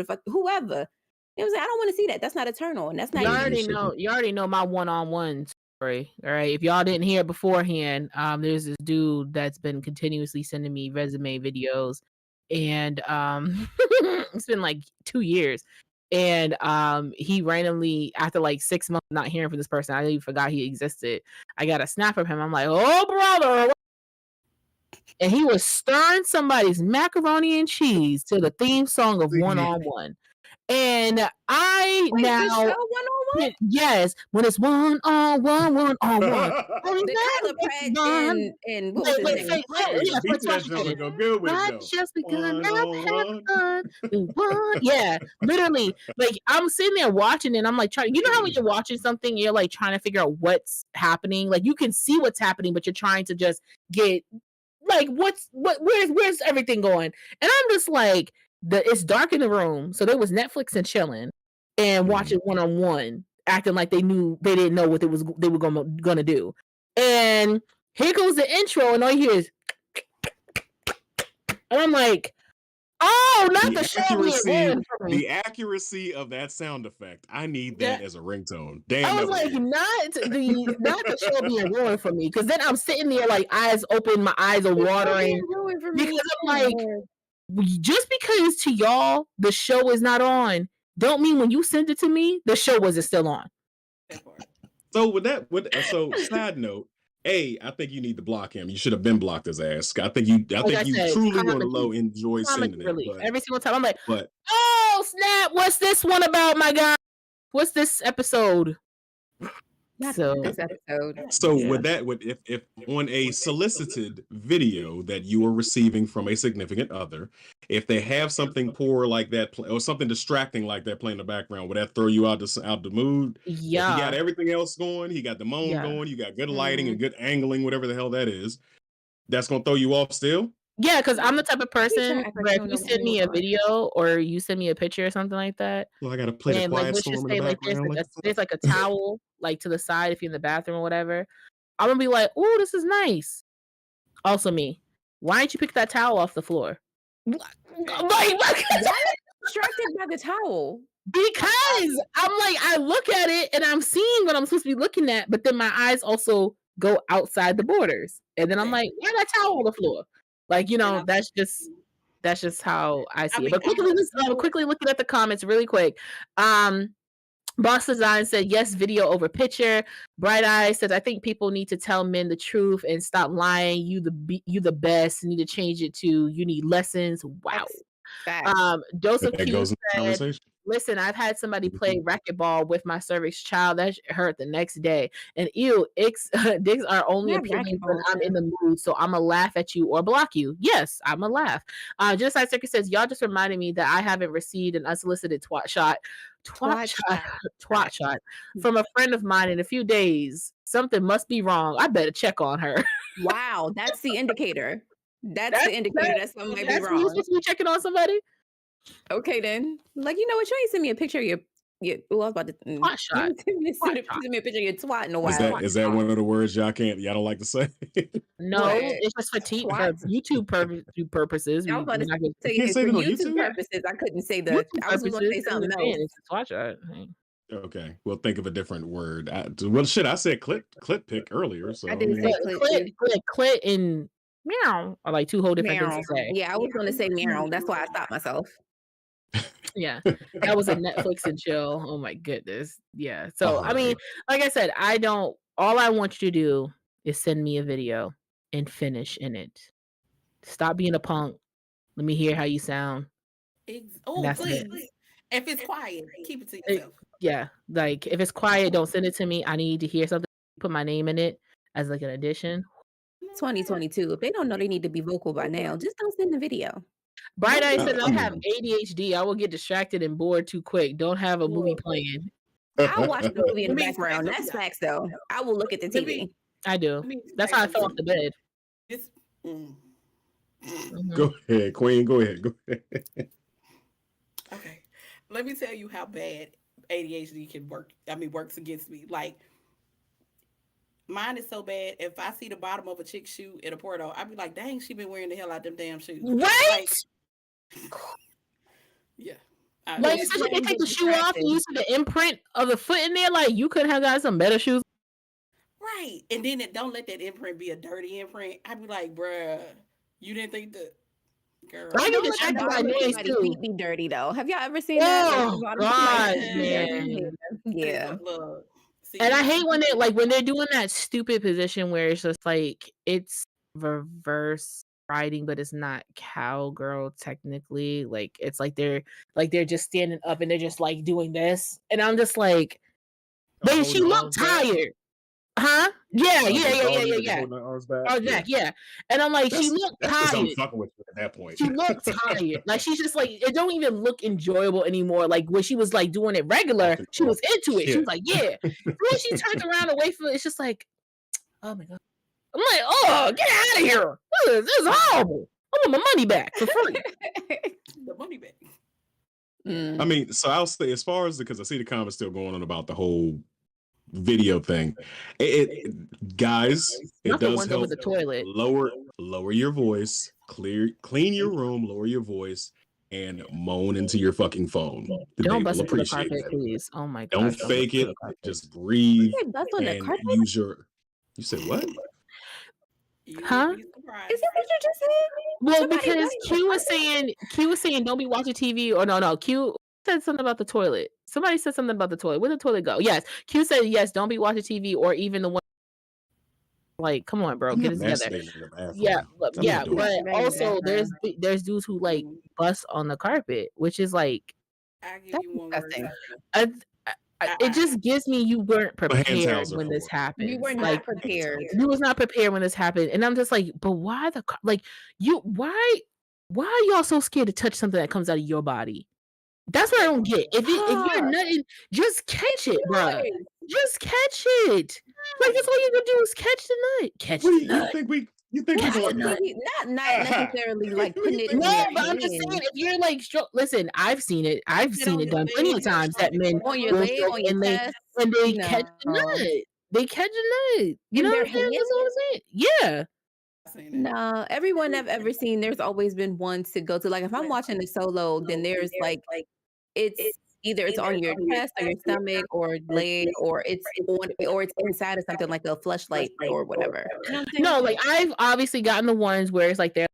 You know what I'm saying? I don't want to see that. That's not a turn on. That's not. You already know my one-on-one story. All right. If y'all didn't hear it beforehand, there's this dude that's been continuously sending me resume videos, and it's been like 2 years. And he randomly, after like 6 months not hearing from this person, I even forgot he existed. I got a snap of him. I'm like, oh brother. And he was stirring somebody's macaroni and cheese to the theme song of One-on-One. And yes, when it's one-on-one, one-on-one. The Pratt and what was his name? Just begun. Yeah, literally. Like I'm sitting there watching and I'm like trying. You know how when you're watching something, you're like trying to figure out what's happening. Like you can see what's happening, but you're trying to just get like where's everything going? And I'm just like, it's dark in the room, so there was Netflix and chilling and watching One-on-One, acting like they didn't know what they were gonna do. And here goes the intro, and all you hear is, and I'm like, oh, not the show. The accuracy of that sound effect, I need that as a ringtone. Damn, I was like, not the show being ruined for me, because then I'm sitting there like eyes open, my eyes are watering because I'm like, just because to y'all the show is not on, don't mean when you send it to me the show wasn't still on. So so side note, I think you need to block him. You should have been blocked his ass. I think you truly on the low enjoy sending it. But every single time I'm like, oh snap, what's this one about, my guy? What's this episode? With that, if on a solicited video that you are receiving from a significant other, if they have something poor like that or something distracting like that playing in the background, would that throw you out the mood? Yeah. If he got everything else going, he got the moan going, you got good lighting and good angling, whatever the hell that is, that's gonna throw you off still? Yeah, because I'm the type of person where if you send me a video or you send me a picture or something like that, well, I gotta play the quiet storm in the background. There's like a towel like to the side if you're in the bathroom or whatever. I'm gonna be like, "Oh, this is nice." Also, me, why didn't you pick that towel off the floor? Why distracted by the towel? Because I'm like, I look at it and I'm seeing what I'm supposed to be looking at, but then my eyes also go outside the borders, and then I'm like, "Why that towel on the floor?" Like, you know, that's just how I see it. But quickly looking at the comments really quick. Boss Design said, yes, video over picture. Bright Eye says, I think people need to tell men the truth and stop lying. You the best. You need to change it to you need lessons. Wow. Joseph Q said, Listen, I've had somebody play racquetball with my cervix child that hurt the next day. And ew, dicks are only Not appealing when racquetball, I'm in child. the mood, so I'ma laugh at you or block you. Yes, I'ma laugh. Just like Circus says, y'all just reminded me that I haven't received an unsolicited twat shot Twat shot. twat shot from a friend of mine in a few days. Something must be wrong. I better check on her. Wow, that's the indicator. That's the indicator that something might be That's when you're wrong. supposed to be checking on somebody. Okay, then. Like, you know what? You ain't send me a picture of your. Oh, I was about to. Twat You shot. ain't send me Twat shot. a picture of your twat in a Is while. that one of the words y'all don't like to say? No, What? it's just for Twat? YouTube purposes. I was about to We're not gonna- say can't if say for it on YouTube YouTube? purposes, I couldn't say the. YouTube I was going to say purposes, something I'm else. saying it's a twat shot. Okay, well, think of a different word. Well, shit, I said clit pick earlier, so I did say Clit and meow are like two whole different things meow. to say. Yeah, I was going to say meow. That's why I stopped myself. Yeah, that was a Netflix and chill. Oh my goodness. Yeah. So I mean, like I said, all I want you to do is send me a video and finish in it. Stop being a punk. Let me hear how you sound. Oh, please. If it's quiet, keep it to yourself. Yeah, like if it's quiet, don't send it to me. I need to hear something. Put my name in it as like an addition. 2022. If they don't know they need to be vocal by now, just don't send the video. Bright Eye says, I have ADHD. I will get distracted and bored too quick. Don't have a movie playing. I'll watch the movie in the background. That's facts, though. I will look at the TV. I do. That's how I fell off the bed. Go ahead, Queen. Go ahead. Okay. Let me tell you how bad ADHD can work. Works against me. Like, mine is so bad. If I see the bottom of a chick's shoe in a porno, I'd be like, dang, she been wearing the hell out them damn shoes. Right? Yeah. Like, especially if they take the shoe off and you see the imprint of the foot in there, like, you could have got some better shoes. Right. And then don't let that imprint be a dirty imprint. I'd be like, bruh, you didn't think that. Girl. I get distracted by noise too. Feet be dirty though. Have y'all ever seen that? Oh God, man. Yeah. And I hate when they're doing that stupid position where it's just like it's reverse riding, but it's not cowgirl technically. Like it's like they're just standing up and they're just like doing this, and I'm just like, she looked tired. Huh? Yeah. Yeah. And I'm like, she looked tired. I'm fucking with you at that point. She looked tired. Like she's just like, it don't even look enjoyable anymore. Like when she was like doing it regular, she was into it. She was like, yeah. When she turned around away from it, it's just like, oh my God. I'm like, oh, get out of here. This is horrible. I want my money back for free. The money back. I mean, so I'll say as far as because I see the comments still going on about the whole video thing. Guys, it does help the toilet. Lower your voice, clean your room, lower your voice, and moan into your fucking phone. Don't bust on the carpet, please. Oh my God. Don't fake it. Just breathe and use your. You said what? Huh? Is that what you just said? Well, because Q was saying don't be watching TV, or no, Q said something about the toilet. Somebody said something about the toilet. Where'd the toilet go? Yes. Q said yes, don't be watching TV or even the one. Like, come on, bro, get it together. Yeah, but also there's dudes who like bust on the carpet, which is like I give you one word. It just gives me you weren't prepared when this happened. You were not prepared. You was not prepared when this happened, and I'm just like, but why why are y'all so scared to touch something that comes out of your body? That's what I don't get. If you're nutting, just catch it, bro. Just catch it. Like that's all you can do is catch the nut. Catch the nut. You think not necessarily like putting it. No, but I'm just saying if you're like, listen, I've seen it done plenty of times that men on your leg, on your chest, and they catch the nut. They catch a nut. You know what I'm saying? Yeah. No, everyone I've ever seen, there's always been one to go to. Like if I'm watching a solo, then there's like it's either it's on your chest or your stomach or leg or it's inside of something like a fleshlight or whatever. You know what I'm saying? No, like I've obviously gotten the ones where it's like they're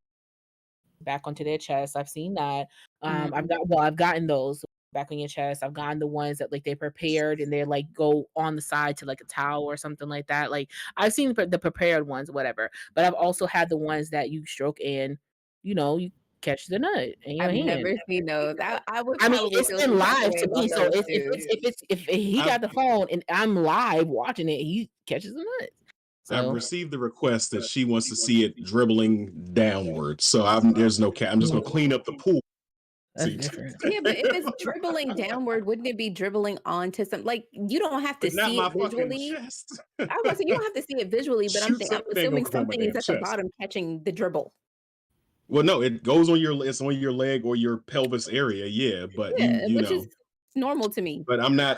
back onto their chest. I've seen that. I've gotten those back on your chest. I've gotten the ones that like they prepared and they're like go on the side to like a towel or something like that. Like I've seen the prepared ones, whatever. But I've also had the ones that you stroke and you catch the nut in your I've hand. never seen those. I would I mean, probably it's feel been some type of live way to me. about So those if he I've got the phone and I'm live watching it, he catches the nuts. I've So received the request that she wants to see it dribbling downward. So there's no cat. I'm just gonna clean up the pool. that's See. different. Yeah, but if it's dribbling downward, wouldn't it be dribbling onto some? Like you don't have to But not see my it fucking visually. chest. I was gonna say you don't have to see it visually, but I'm Shoot, something ain't assuming gonna come on my something is damn at the chest. bottom catching the dribble. Well, no, it goes on it's on your leg or your pelvis area, yeah. But Yeah, you which know, is normal to me. but I'm not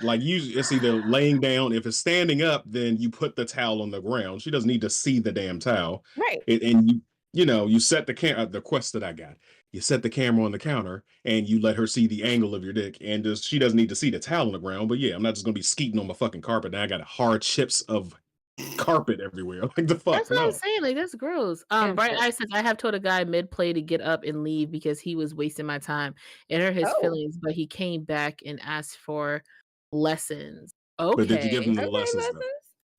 like usually it's either laying down. If it's standing up, then you put the towel on the ground. She doesn't need to see the damn towel. Right. And you set the quest that I got. You set the camera on the counter and you let her see the angle of your dick, and just she doesn't need to see the towel on the ground. But yeah, I'm not just gonna be skeeting on my fucking carpet. Now I got hard chips of carpet everywhere. Like the fuck, That's what I'm no. saying. Like that's gross. Yeah, Bright but- Eye says I have told a guy mid play to get up and leave because he was wasting my time. It hurt his Oh. feelings, but he came back and asked for lessons. But did you give Okay. him the lessons though?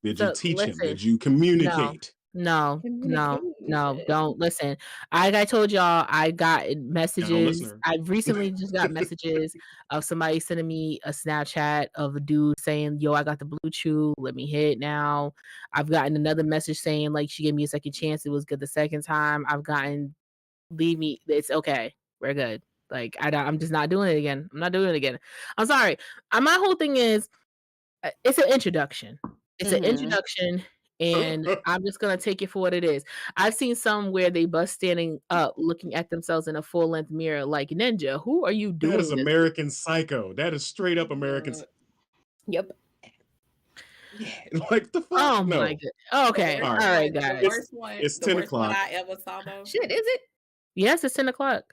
Did you So teach him? listen, Did you communicate? no, Communication. don't listen. I told y'all I got messages. listener. I recently just got messages of somebody sending me a Snapchat of a dude saying, "Yo, I got the blue chew. Let me hit it now." I've gotten another message saying like she gave me a second chance. It was good the second time. I've gotten leave me. It's okay. We're good. Like I'm just not doing it again. I'm not doing it again. I'm sorry. My whole thing is it's an introduction. It's an introduction. And I'm just gonna take it for what it is. I've seen some where they bust standing up, looking at themselves in a full length mirror, like Ninja. Who are you doing? That is this American Psycho. That is straight up American. Yep. Yeah, like the fuck. Oh no. my god. Okay. All All right. right, guys. The worst one. It's the 10 worst one o'clock. I ever saw though. Shit, is it? Yes, it's 10 o'clock.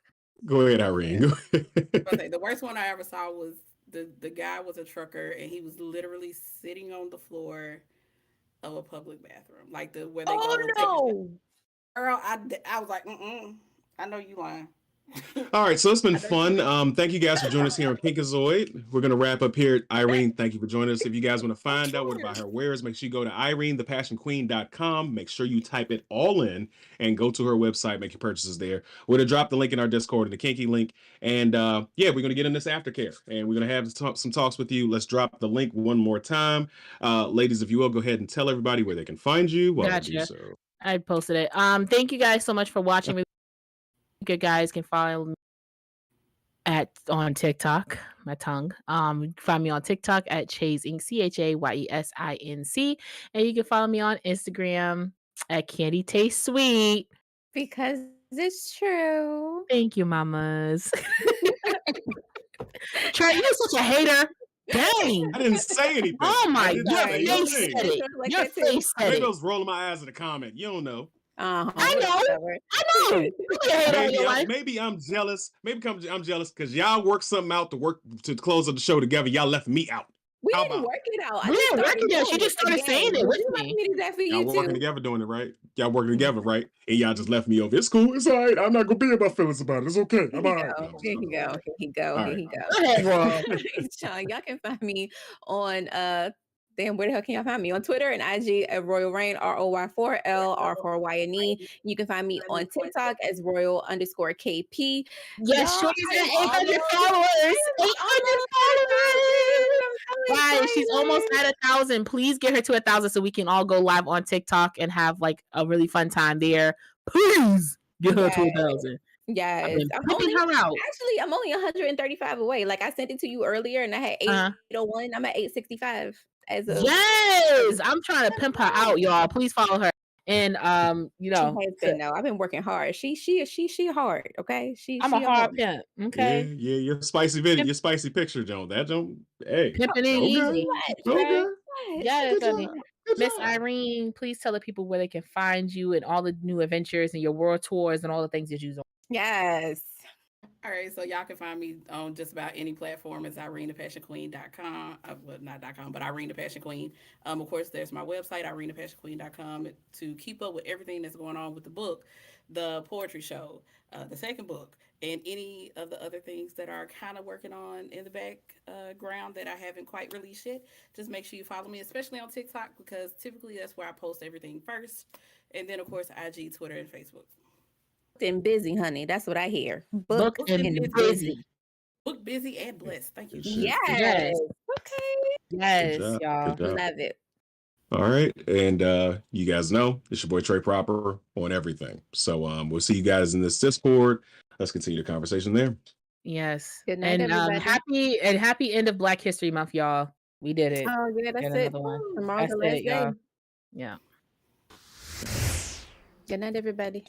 Go ahead, Irene. Go ahead. Okay, the worst one I ever saw was the guy was a trucker and he was literally sitting on the floor of a public bathroom, like where they go and take a no. Girl, I was like, I know you lying. All right, so it's been fun. Thank you guys for joining us here on Kinkazoid. We're gonna wrap up here. Irene, thank you for joining us. If you guys want to find out what about her wares, make sure you go to IreneThePassionQueen.com. Make sure you type it all in and go to her website, make your purchases there. We're gonna drop the link in our Discord and the Kinky link. And yeah, we're gonna get in this aftercare and we're gonna have some talks with you. Let's drop the link one more time. Ladies, if you will, go ahead and tell everybody where they can find you while I do so. I posted it. Thank you guys so much for watching. You guys can follow me on TikTok, my tongue. You can find me on TikTok at Chase Inc. ChayesInc. And you can follow me on Instagram at Candy Taste Sweet. Because it's true. Thank you, mamas. Trey, you're such a hater. Dang. I didn't say anything. Oh my God. Your Your face said it. Your face said Maybe I it. was rolling my eyes in the comment. You don't know. I know. Maybe I'm jealous. Maybe I'm jealous because y'all worked something out to close up the show together. Y'all left me out. We didn't work it out. We didn't work it out. She just started saying it with me. Y'all working together doing it, right? Y'all working together, right? And y'all just left me over. It's cool. It's all right. I'm not gonna be about feelings about it. It's okay. I'm all right. Here he go. All Here right. he go. Go ahead, bro. Sean, y'all can find me on damn, where the hell can y'all find me? On Twitter and IG at Royal Rain, ROY4LR4YNE. You can find me on TikTok as Royal_KP. Yes, she's at 800 followers. 800 followers. Guys, she's almost at 1,000. Please get her to 1,000 so we can all go live on TikTok and have like a really fun time there. Please get her to 1,000. Yes, I'm only 135 away. Like I sent it to you earlier, and I had 801. I'm at 865 as of. Yes, I'm trying to pimp her out, y'all. Please follow her. And you know, she has been, no, I've been working hard. She hard. Okay, I'm a hard pimp. Okay, yeah, your spicy video, your spicy picture, Joan. That Joan, hey, pimping it easy. Okay. Yes, Miss Irene, please tell the people where they can find you and all the new adventures and your world tours and all the things that you're doing. Yes. All right, so y'all can find me on just about any platform as IreneThePassionQueen.com. Well, not .com, but Irene the Passion Queen. Of course, there's my website, IreneThePassionQueen.com, to keep up with everything that's going on with the book, the poetry show, the second book, and any of the other things that are kind of working on in the background that I haven't quite released yet. Just make sure you follow me, especially on TikTok, because typically that's where I post everything first. And then, of course, IG, Twitter, and Facebook. and busy, honey. That's what I hear. Booked Booked and and busy. busy. Book busy and blessed. Thank you, Good shit. Jesus. Good, Yes. Yes. Okay. good Yes, job. y'all. Good job. Love it. All right. And you guys know it's your boy Trey Proper on everything. So we'll see you guys in this Discord. Let's continue the conversation there. Yes. Good night, And everybody. happy end of Black History Month, y'all. We did it. Oh yeah, Get that's it. another one. Tomorrow's That's the last it, y'all. day. Yeah. Good night, everybody.